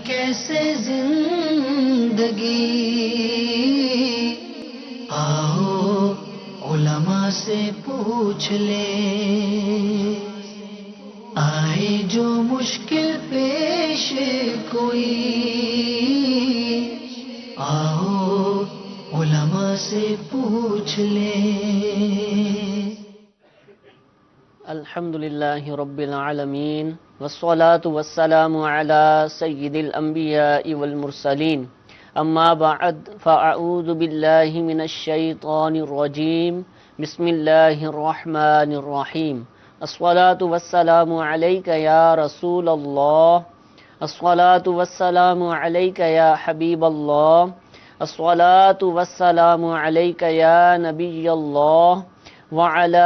کیسے زندگی، آؤ علماء سے پوچھ لیں، آئے جو مشکل پیش کوئی، آؤ علماء سے پوچھ لیں۔ الحمد للہ رب العالمین والصلاة والسلام علی سید الانبیاء والمرسلین، اما بعد فاعوذ باللہ من الشیطان الرجیم، بسم اللہ الرحمن الرحیم۔ الصلاة والسلام علیک یا رسول اللہ، الصلاة والسلام علیک یا حبیب اللہ، الصلاة والسلام علیک یا نبی اللہ، وعلی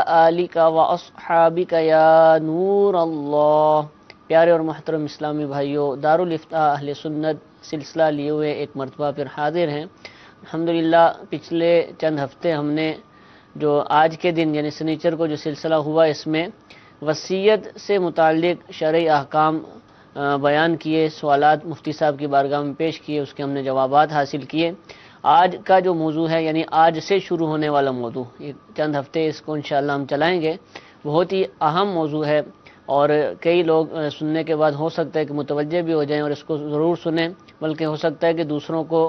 آلک واصحابک یا نور اللہ۔ پیارے اور محترم اسلامی بھائیوں، دارالفتاح اہل سنت سلسلہ لیے ہوئے ایک مرتبہ پھر حاضر ہیں۔ الحمدللہ پچھلے چند ہفتے ہم نے جو آج کے دن یعنی سنیچر کو جو سلسلہ ہوا، اس میں وصیت سے متعلق شرعی احکام بیان کیے، سوالات مفتی صاحب کی بارگاہ میں پیش کیے، اس کے ہم نے جوابات حاصل کیے۔ آج کا جو موضوع ہے یعنی آج سے شروع ہونے والا موضوع، یہ چند ہفتے اس کو انشاءاللہ ہم چلائیں گے، بہت ہی اہم موضوع ہے، اور کئی لوگ سننے کے بعد ہو سکتا ہے کہ متوجہ بھی ہو جائیں اور اس کو ضرور سنیں، بلکہ ہو سکتا ہے کہ دوسروں کو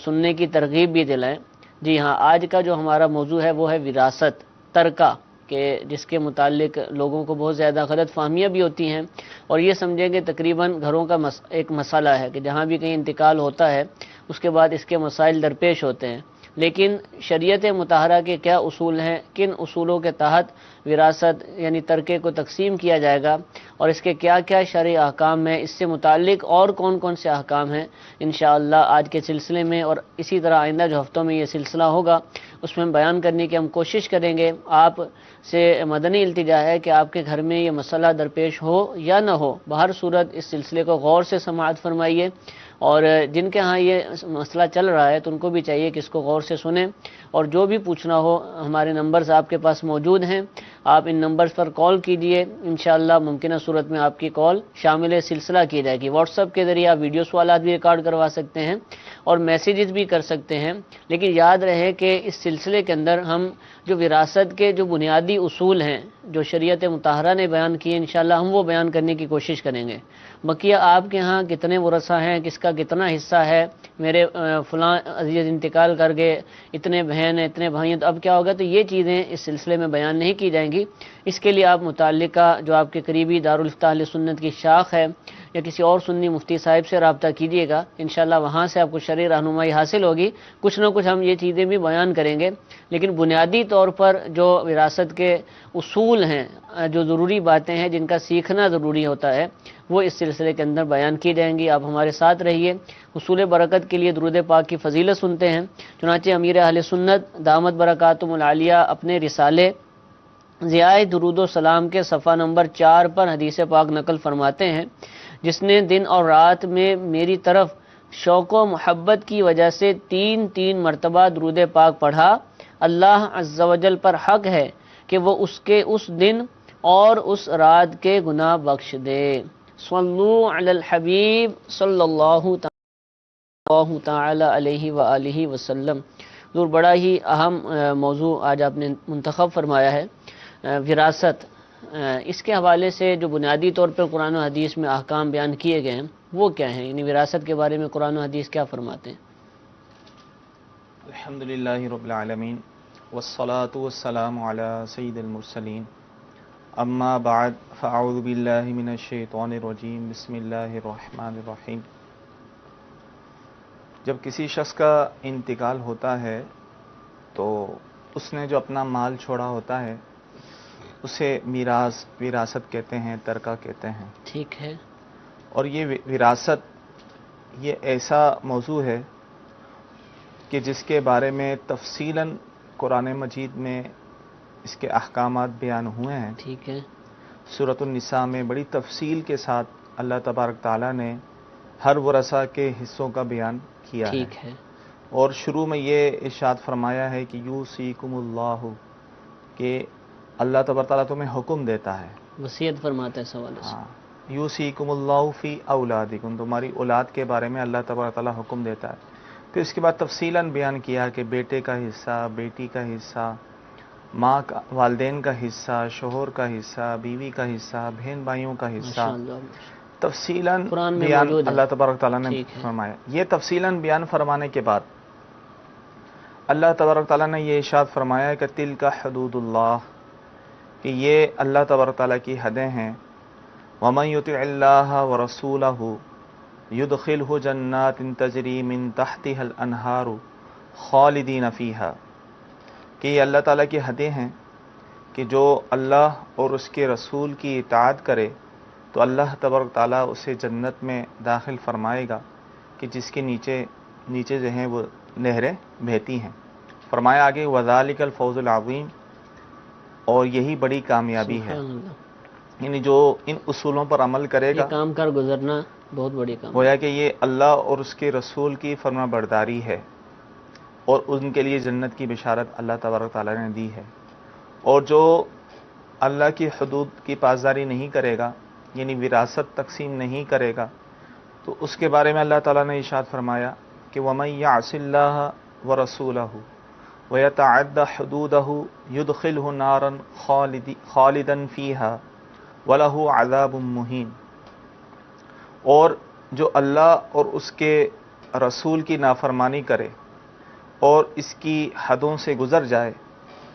سننے کی ترغیب بھی دلائیں۔ جی ہاں، آج کا جو ہمارا موضوع ہے وہ ہے وراثت، ترکہ، کہ جس کے متعلق لوگوں کو بہت زیادہ غلط فہمیاں بھی ہوتی ہیں، اور یہ سمجھیں کہ تقریباً گھروں کا ایک مسئلہ ہے کہ جہاں بھی کہیں انتقال ہوتا ہے اس کے بعد اس کے مسائل درپیش ہوتے ہیں۔ لیکن شریعت مطہرہ کے کیا اصول ہیں، کن اصولوں کے تحت وراثت یعنی ترکے کو تقسیم کیا جائے گا، اور اس کے کیا کیا شرعی احکام ہیں، اس سے متعلق اور کون کون سے احکام ہیں، انشاءاللہ آج کے سلسلے میں اور اسی طرح آئندہ جو ہفتوں میں یہ سلسلہ ہوگا اس میں بیان کرنے کی ہم کوشش کریں گے۔ آپ سے مدنی التجا ہے کہ آپ کے گھر میں یہ مسئلہ درپیش ہو یا نہ ہو، بہر صورت اس سلسلے کو غور سے سماعت فرمائیے، اور جن کے ہاں یہ مسئلہ چل رہا ہے تو ان کو بھی چاہیے کہ اس کو غور سے سنیں، اور جو بھی پوچھنا ہو ہمارے نمبرز آپ کے پاس موجود ہیں، آپ ان نمبرز پر کال کیجئے، انشاءاللہ ممکنہ صورت میں آپ کی کال شامل سلسلہ کی جائے گی۔ واٹس ایپ کے ذریعے آپ ویڈیو سوالات بھی ریکارڈ کروا سکتے ہیں اور میسیجز بھی کر سکتے ہیں، لیکن یاد رہے کہ اس سلسلے کے اندر ہم جو وراثت کے جو بنیادی اصول ہیں جو شریعت مطہرہ نے بیان کیے، انشاءاللہ ہم وہ بیان کرنے کی کوشش کریں گے۔ بقیہ آپ کے ہاں کتنے ورثہ ہیں، کس کا کتنا حصہ ہے، میرے فلاں عزیز انتقال کر گئے، اتنے بہن ہیں، اتنے بھائی ہیں، تو اب کیا ہوگا، تو یہ چیزیں اس سلسلے میں بیان نہیں کی جائیں گی۔ اس کے لیے آپ متعلقہ جو آپ کے قریبی دارالفتاح اہل سنت کی شاخ ہے یا کسی اور سنی مفتی صاحب سے رابطہ کیجیے گا، انشاءاللہ وہاں سے آپ کو شرعی رہنمائی حاصل ہوگی۔ کچھ نہ کچھ ہم یہ چیزیں بھی بیان کریں گے، لیکن بنیادی طور پر جو وراثت کے اصول ہیں، جو ضروری باتیں ہیں جن کا سیکھنا ضروری ہوتا ہے، وہ اس سلسلے کے اندر بیان کی جائیں گی۔ آپ ہمارے ساتھ رہیے۔ حصول برکت کے لیے درود پاک کی فضیلت سنتے ہیں۔ چنانچہ امیر اہل سنت دامت برکاتہم العالیہ اپنے رسالے ضیاء درود و سلام کے صفحہ نمبر 4 پر حدیث پاک نقل فرماتے ہیں، جس نے دن اور رات میں میری طرف شوق و محبت کی وجہ سے 3 مرتبہ درود پاک پڑھا، اللہ عز و جل پر حق ہے کہ وہ اس کے اس دن اور اس رات کے گناہ بخش دے۔ صلو علی الحبیب صلی اللہ تعالی علیہ وآلہ وسلم۔ دور بڑا ہی اہم موضوع آج آپ نے منتخب فرمایا ہے، وراثت۔ اس کے حوالے سے جو بنیادی طور پر قرآن و حدیث میں احکام بیان کیے گئے ہیں وہ کیا ہیں، یعنی وراثت کے بارے میں قرآن و حدیث کیا فرماتے ہیں؟ الحمدللہ رب العالمین والصلاة والسلام علی سید المرسلین، اما بعد فاعوذ باللہ من الشیطان الرجیم، بسم اللہ الرحمن الرحیم۔ جب کسی شخص کا انتقال ہوتا ہے تو اس نے جو اپنا مال چھوڑا ہوتا ہے اسے میراث، وراثت کہتے ہیں، ترکہ کہتے ہیں۔ ٹھیک ہے۔ اور یہ وراثت یہ ایسا موضوع ہے کہ جس کے بارے میں تفصیلاً قرآن مجید میں اس کے احکامات بیان ہوئے ہیں۔ ٹھیک ہے۔ سورۃ النساء میں بڑی تفصیل کے ساتھ اللہ تبارک تعالیٰ نے ہر ورثہ کے حصوں کا بیان کیا ہے۔ ٹھیک ہے۔ اور شروع میں یہ ارشاد فرمایا ہے کہ یوصیکم اللہ، کہ اللہ تبارک تعالیٰ تمہیں حکم دیتا ہے، وصیت فرماتا ہے سوال سے۔ ہاں، یوصیکم اللہ فی اولادکم، تمہاری اولاد کے بارے میں اللہ تبارک تعالیٰ حکم دیتا ہے. پھر اس کے بعد تفصیلاً بیان کیا کہ بیٹے کا حصہ، بیٹی کا حصہ، ماں کا، والدین کا حصہ، شوہر کا حصہ، بیوی کا حصہ، بہن بھائیوں کا حصہ، ماشاءاللہ تفصیلاً قرآن میں بیان موجود ہے. اللہ تبارک تعالیٰ نے ٹھیک ہے. فرمایا. یہ تفصیلاً بیان فرمانے کے بعد اللہ تبارک تعالیٰ نے یہ ارشاد فرمایا کہ تلک حدود اللہ، کہ یہ اللہ تبارک تعالیٰ کی حدیں ہیں. ومن یطع اللہ ورسولہ یدخلہ جنات تجری من تحتها الانہار خالدین فیہا، کہ یہ اللہ تعالیٰ کی حدیں ہیں کہ جو اللہ اور اس کے رسول کی اطاعت کرے تو اللہ تبارک تعالیٰ اسے جنت میں داخل فرمائے گا کہ جس کے نیچے جو ہیں وہ نہریں بہتی ہیں. فرمایا آگے وذالک الفوز العظیم، اور یہی بڑی کامیابی ہے. سبحان اللہ. یعنی جو ان اصولوں پر عمل کرے گا یہ کام کر گزرنا بہت بڑی کام. گویا کہ یہ اللہ اور اس کے رسول کی فرما برداری ہے، اور ان کے لیے جنت کی بشارت اللہ تبارک تعالیٰ نے دی ہے. اور جو اللہ کی حدود کی پاسداری نہیں کرے گا، یعنی وراثت تقسیم نہیں کرے گا، تو اس کے بارے میں اللہ تعالیٰ نے ارشاد فرمایا کہ وَمَن يَعْصِ اللَّهَ وَرَسُولَهُ وَيَتَعَدَّ حُدُودَهُ يُدْخِلْهُ نَارًا خَالِدًا فِيهَا وَلَهُ عَذَابٌ مُّهِينٌ. اور جو اللہ اور اس کے رسول کی نافرمانی کرے اور اس کی حدوں سے گزر جائے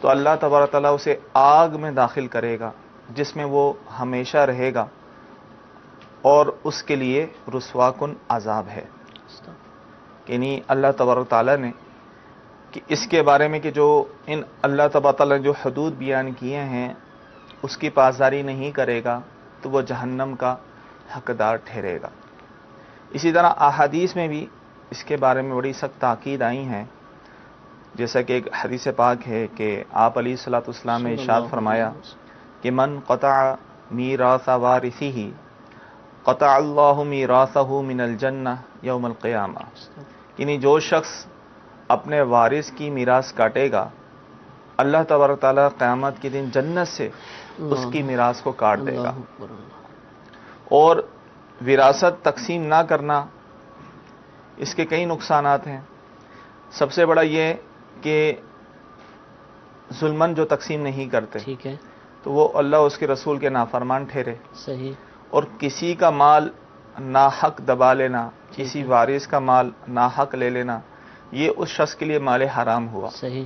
تو اللہ تبارک تعالیٰ اسے آگ میں داخل کرے گا جس میں وہ ہمیشہ رہے گا، اور اس کے لیے رسوا کن عذاب ہے. یعنی اللہ تبارک تعالیٰ نے کہ اس کے بارے میں کہ جو ان اللہ تبارک تعالیٰ نے جو حدود بیان کیے ہیں اس کی پاسداری نہیں کرے گا تو وہ جہنم کا حقدار ٹھہرے گا. اسی طرح احادیث میں بھی اس کے بارے میں بڑی سخت تاکید آئی ہیں، جیسا کہ ایک حدیث پاک ہے کہ آپ علیہ الصلوۃ والسلام نے ارشاد فرمایا کہ من قطع میراث وارثہ قطع اللہ میراثہ من الجنہ یوم القیامہ. یعنی جو شخص اپنے وارث کی میراث کاٹے گا، اللہ تبارک تعالیٰ قیامت کے دن جنت سے اس کی میراث کو کاٹ دے گا. اور وراثت تقسیم نہ کرنا، اس کے کئی نقصانات ہیں. سب سے بڑا یہ کہ ظلمن جو تقسیم نہیں کرتے، ٹھیک ہے، تو وہ اللہ اس کے رسول کے نافرمان ٹھہرے. صحیح. اور کسی کا مال ناحق دبا لینا، کسی وارث کا مال ناحق لے لینا، یہ اس شخص کے لیے مال حرام ہوا. صحیح.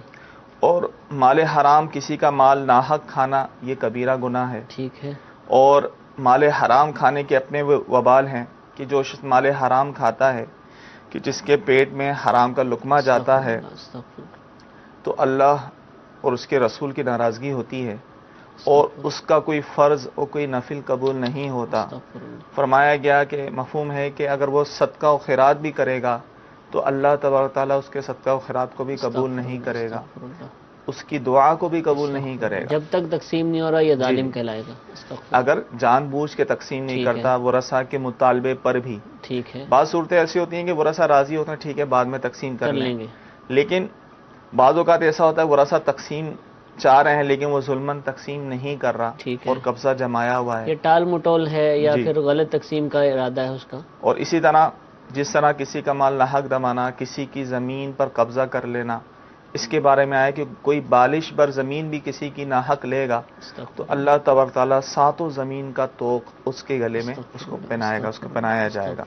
اور مال حرام، کسی کا مال ناحق کھانا، یہ کبیرہ گناہ ہے. ٹھیک ہے. اور مال حرام کھانے کے اپنے وبال ہیں کہ جو شخص مال حرام کھاتا ہے، کہ جس کے پیٹ میں حرام کا لقمہ جاتا ہے، تو اللہ اور اس کے رسول کی ناراضگی ہوتی ہے، اور اس کا کوئی فرض اور کوئی نفل قبول نہیں ہوتا. فرمایا گیا کہ مفہوم ہے کہ اگر وہ صدقہ و خیرات بھی کرے گا تو اللہ تبارک تعالیٰ اس کے صدقہ و خیرات کو بھی قبول نہیں کرے گا، اس کی دعا کو بھی قبول نہیں کرے گا. جب تک تقسیم نہیں ہو رہا یہ ظالم کہلائے گا. اگر جان بوجھ کے تقسیم نہیں کرتا ورثہ کے مطالبے پر بھی. ٹھیک ہے. بعض صورتیں ایسی ہوتی ہیں کہ ورثہ راضی ہوتے ہیں، ٹھیک ہے بعد میں تقسیم کر لیں گے، لیکن بعض اوقات ایسا ہوتا ہے ورثہ تقسیم چاہ رہے ہیں لیکن وہ ظلمن تقسیم نہیں کر رہا اور قبضہ جمایا ہوا ہے. یہ ٹال مٹول ہے یا پھر غلط تقسیم کا ارادہ ہے اس کا. اور اسی طرح جس طرح کسی کا مال ناحق دبانا، کسی کی زمین پر قبضہ کر لینا، اس کے بارے میں آیا کہ کوئی بالش بر زمین بھی کسی کی ناحق لے گا تو اللہ تبارک تعالیٰ ساتوں زمین کا توق اس کے گلے میں اس کو پہنائے گا، اس کو پہنایا جائے گا.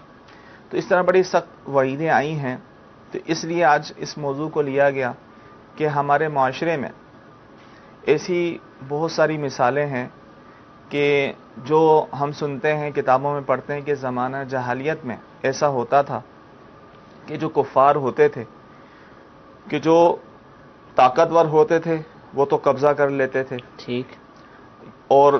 تو اس طرح بڑی سخت وعیدیں آئی ہیں. تو اس لیے آج اس موضوع کو لیا گیا کہ ہمارے معاشرے میں ایسی بہت ساری مثالیں ہیں کہ جو ہم سنتے ہیں، کتابوں میں پڑھتے ہیں کہ زمانہ جاہلیت میں ایسا ہوتا تھا کہ جو کفار ہوتے تھے، کہ جو طاقتور ہوتے تھے وہ تو قبضہ کر لیتے تھے، ٹھیک، اور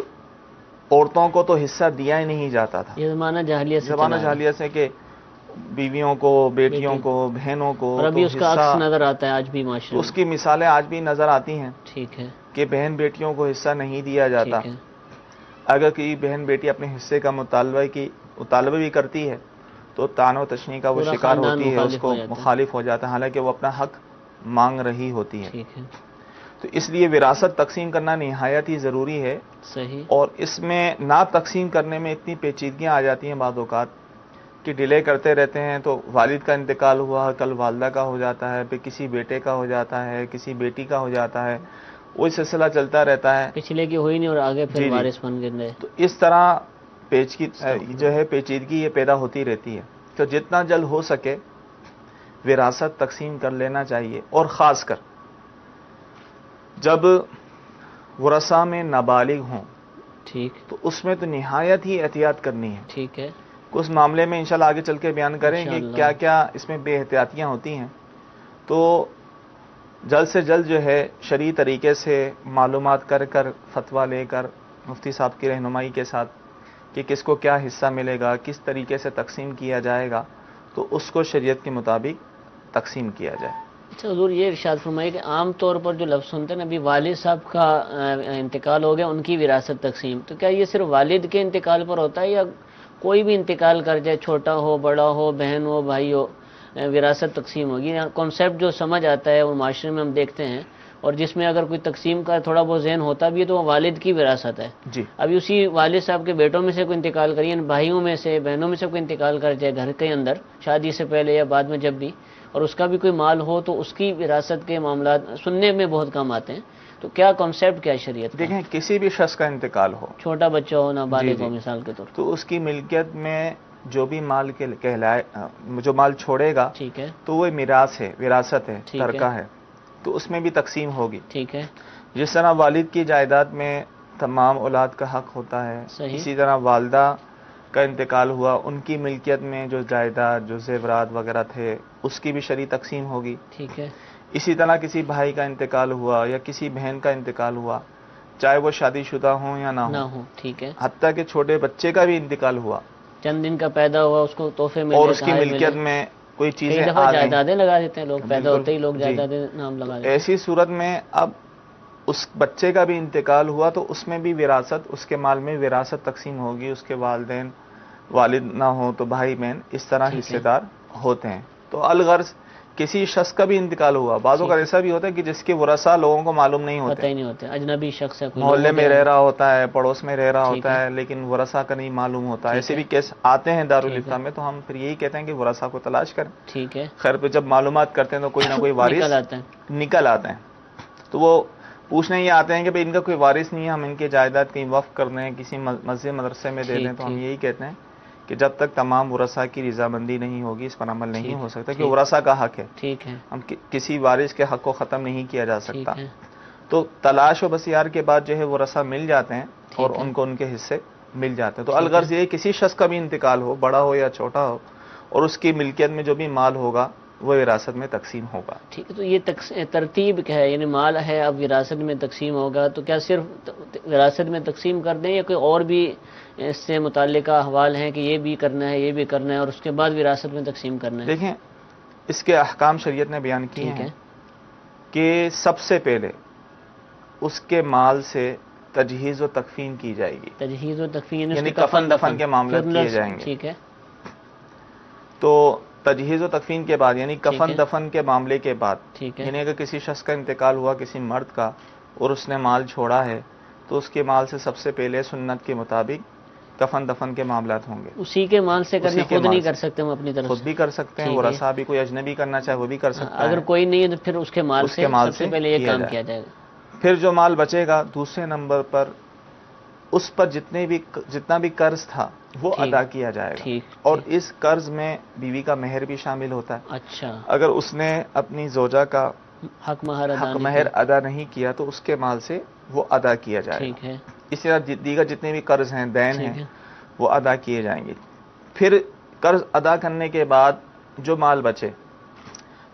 عورتوں کو تو حصہ دیا ہی نہیں جاتا تھا. یہ زمانہ جاہلیت سے کہ بیویوں کو، بیٹیوں کو، بہنوں کو، اور ابھی اس کا عکس نظر آتا ہے آج بھی معاشرے میں. اس کی مثالیں آج بھی نظر آتی ہیں. ٹھیک ہے، کہ بہن بیٹیوں کو حصہ نہیں دیا جاتا. اگر کوئی بہن بیٹی اپنے حصے کا مطالبہ بھی کرتی ہے تو طعن و تشنیع کا وہ شکار ہوتی ہے، اس کو مخالف ہو جاتا ہے حالانکہ وہ اپنا حق مانگ رہی ہوتی ہے. تو اس لیے وراثت تقسیم کرنا نہایت ہی ضروری ہے، صحیح. اور اس میں نہ تقسیم کرنے میں اتنی پیچیدگیاں آ جاتی ہیں بعض اوقات کہ ڈیلے کرتے رہتے ہیں. تو والد کا انتقال ہوا، کل والدہ کا ہو جاتا ہے، پھر کسی بیٹے کا ہو جاتا ہے، کسی بیٹی کا ہو جاتا ہے، وہی سلسلہ چلتا رہتا ہے. پچھلے کی ہوئی نہیں اور آگے پھر جی جی. وارث بن گئے. تو اس طرح جو ہے پیچیدگی یہ پیدا ہوتی رہتی ہے. تو جتنا جلد ہو سکے وراثت تقسیم کر لینا چاہیے، اور خاص کر جب ورثاء میں نابالغ ہوں ٹھیک. تو اس میں تو نہایت ہی احتیاط کرنی ہے. ٹھیک ہے. اس معاملے میں انشاءاللہ آگے چل کے بیان کریں گے انشاءاللہ. کیا کیا اس میں بے احتیاطیاں ہوتی ہیں. تو جلد سے جلد جو ہے شرعی طریقے سے معلومات کر فتویٰ لے کر مفتی صاحب کی رہنمائی کے ساتھ کہ کس کو کیا حصہ ملے گا، کس طریقے سے تقسیم کیا جائے گا، تو اس کو شریعت کے مطابق تقسیم کیا جائے. اچھا حضور، یہ ارشاد فرمائے کہ عام طور پر جو لفظ سنتے ہیں نا، ابھی والد صاحب کا انتقال ہو گیا، ان کی وراثت تقسیم، تو کیا یہ صرف والد کے انتقال پر ہوتا ہے یا کوئی بھی انتقال کر جائے، چھوٹا ہو بڑا ہو بہن ہو بھائی ہو، وراثت تقسیم ہوگی؟ کانسیپٹ جو سمجھ آتا ہے وہ معاشرے میں ہم دیکھتے ہیں، اور جس میں اگر کوئی تقسیم کا تھوڑا بہت ذہن ہوتا بھی ہے تو وہ والد کی وراثت ہے. جی. ابھی اسی والد صاحب کے بیٹوں میں سے کوئی انتقال کریے، بھائیوں میں سے بہنوں میں سے کوئی انتقال کر جائے گھر کے اندر شادی سے پہلے یا بعد میں جب بھی، اور اس کا بھی کوئی مال ہو، تو اس کی وراثت کے معاملات سننے میں بہت کم آتے ہیں. تو کیا کانسیپٹ کیا ہے شریعت کا؟ دیکھیں، کسی بھی شخص کا انتقال ہو، چھوٹا بچہ ہو نابالغ جی. ہو مثال کے طور پر، تو اس کی ملکیت میں جو بھی مال کہلائے، جو مال چھوڑے گا، ٹھیک ہے. تو وہ میراث ہے، وراثت ہے، ٹھیک ہے. ترکہ ہے، تو اس میں بھی تقسیم ہوگی. ٹھیک ہے. جس طرح والد کی جائیداد میں تمام اولاد کا حق ہوتا ہے، صحیح. اسی طرح والدہ کا انتقال ہوا، ان کی ملکیت میں جو جائیداد، جو زیورات وغیرہ تھے، اس کی بھی شرعی تقسیم ہوگی. ٹھیک ہے. اسی طرح کسی بھائی کا انتقال ہوا یا کسی بہن کا انتقال ہوا، چاہے وہ شادی شدہ ہوں یا نہ ہوں، ٹھیک ہے. حتیٰ کہ چھوٹے بچے کا بھی انتقال ہوا چند دن کا پیدا ہوا، اس کو تحفے ملے، اور اس کی تحائف ملکیت ملے. میں کوئی کئی چیزیں دفعہ آ گئیں، جائیدادیں لگا دیتے ہیں لوگ، پیدا بالکل، ہوتے ہی لوگ جی. جائیدادیں نام لگا دیتے ہیں. ایسی صورت میں اب اس بچے کا بھی انتقال ہوا تو اس میں بھی وراثت، اس کے مال میں وراثت تقسیم ہوگی. اس کے والدین، والد نہ ہوں تو بھائی بہن اس طرح ٹھیک ہے. حصے دار ہوتے ہیں. تو الغرض کسی شخص کا بھی انتقال ہوا، بعضوں کا ٹھیک ہے. ایسا بھی ہوتا ہے کہ جس کے ورثاء لوگوں کو معلوم نہیں پتہ ہوتے، ہی نہیں ہوتے، اجنبی شخص ہے، کوئی محلے لوگوں میں کے- رہ رہا ہوتا ہے، پڑوس میں رہ رہا ٹھیک ہوتا ہے. ہے، لیکن ورثاء کا نہیں معلوم ہوتا. ٹھیک ایسے ہے. بھی کیس آتے ہیں ٹھیک دارالفتہ ہے. میں، تو ہم پھر یہی کہتے ہیں کہ ورثاء کو تلاش کریں. ٹھیک ہے. خیر پہ جب معلومات کرتے ہیں تو کوئی نہ کوئی وارث نکل آتے ہیں. نکل آتے ہیں. تو وہ پوچھنے یہ آتے ہیں کہ بھئی ان کا کوئی وارث نہیں ہے، ہم ان کی جائیداد کہیں وقف کر دیں، کسی مسجد مدرسے میں دے دیں. تو ہم یہی کہتے ہیں کہ جب تک تمام ورثاء کی رضامندی نہیں ہوگی اس پر عمل نہیں ہو سکتا، کہ ورثاء کا حق ہے. ٹھیک ہے. ہم کسی وارث کے حق کو ختم نہیں کیا جا سکتا. ٹھیک ہے. تو تلاش و بسیار کے بعد جو ہے ورثاء مل جاتے ہیں اور ٹھیک ہے. ان کو ان کے حصے مل جاتے ہیں. تو ٹھیک الغرض ہے. یہ کسی شخص کا بھی انتقال ہو، بڑا ہو یا چھوٹا ہو، اور اس کی ملکیت میں جو بھی مال ہوگا وہ وراثت میں تقسیم ہوگا. ٹھیک ہے. تو یہ ترتیب کیا ہے؟ یعنی مال ہے، اب وراثت میں تقسیم ہوگا، تو کیا صرف وراثت میں تقسیم کر دیں یا کوئی اور بھی اس سے متعلقہ احوال ہیں کہ یہ بھی کرنا ہے، یہ بھی کرنا ہے، اور اس کے بعد وراثت میں تقسیم کرنا ہے؟ دیکھیں، اس کے احکام شریعت نے بیان کیے ٹھیک ہے. ہیں کہ سب سے پہلے اس کے مال سے تجہیز و تکفین کی جائے گی، تجہیز و تکفین یعنی کفن دفن کے معاملات کیے جائیں گے. ٹھیک ہے. تو تجہیز و تکفین کے بعد یعنی ہے. کفن دفن کے معاملے کے بعد، ٹھیک ہے. یعنی اگر کسی شخص کا انتقال ہوا، کسی مرد کا، اور اس نے مال چھوڑا ہے، تو اس کے مال سے سب سے پہلے سنت کے مطابق کفن دفن کے معاملات ہوں گے. اسی کے مال سے کرنے، اسی کے خود مال نہیں سے. کر سکتے ہم اپنی طرف خود سے؟ بھی کر سکتے ہیں، ٹھیک ہے. ورثہ بھی کوئی اجنبی کرنا چاہے وہ بھی کر سکتا ہے. اگر کوئی نہیں ہے تو پھر اس کے مال اس سے کے مال سب سے سے پہلے یہ کیا کام جائے. کیا جائے گا. پھر جو مال بچے گا دوسرے نمبر پر اس پر جتنا بھی قرض تھا وہ ٹھیک. ادا کیا جائے گا. ٹھیک. اور اس قرض میں بیوی کا مہر بھی شامل ہوتا ہے. اچھا. اگر اس نے اپنی زوجہ کا حق مہر ادا حق نہیں مہر کیا. ادا نہیں کیا تو اس کے مال سے وہ ادا کیا جائے گا. ٹھیک ہے. اسی طرح دیگر جتنے بھی قرض ہیں، دین ٹھیک ہیں، ہے. وہ ادا کیے جائیں گے. پھر قرض ادا کرنے کے بعد جو مال بچے،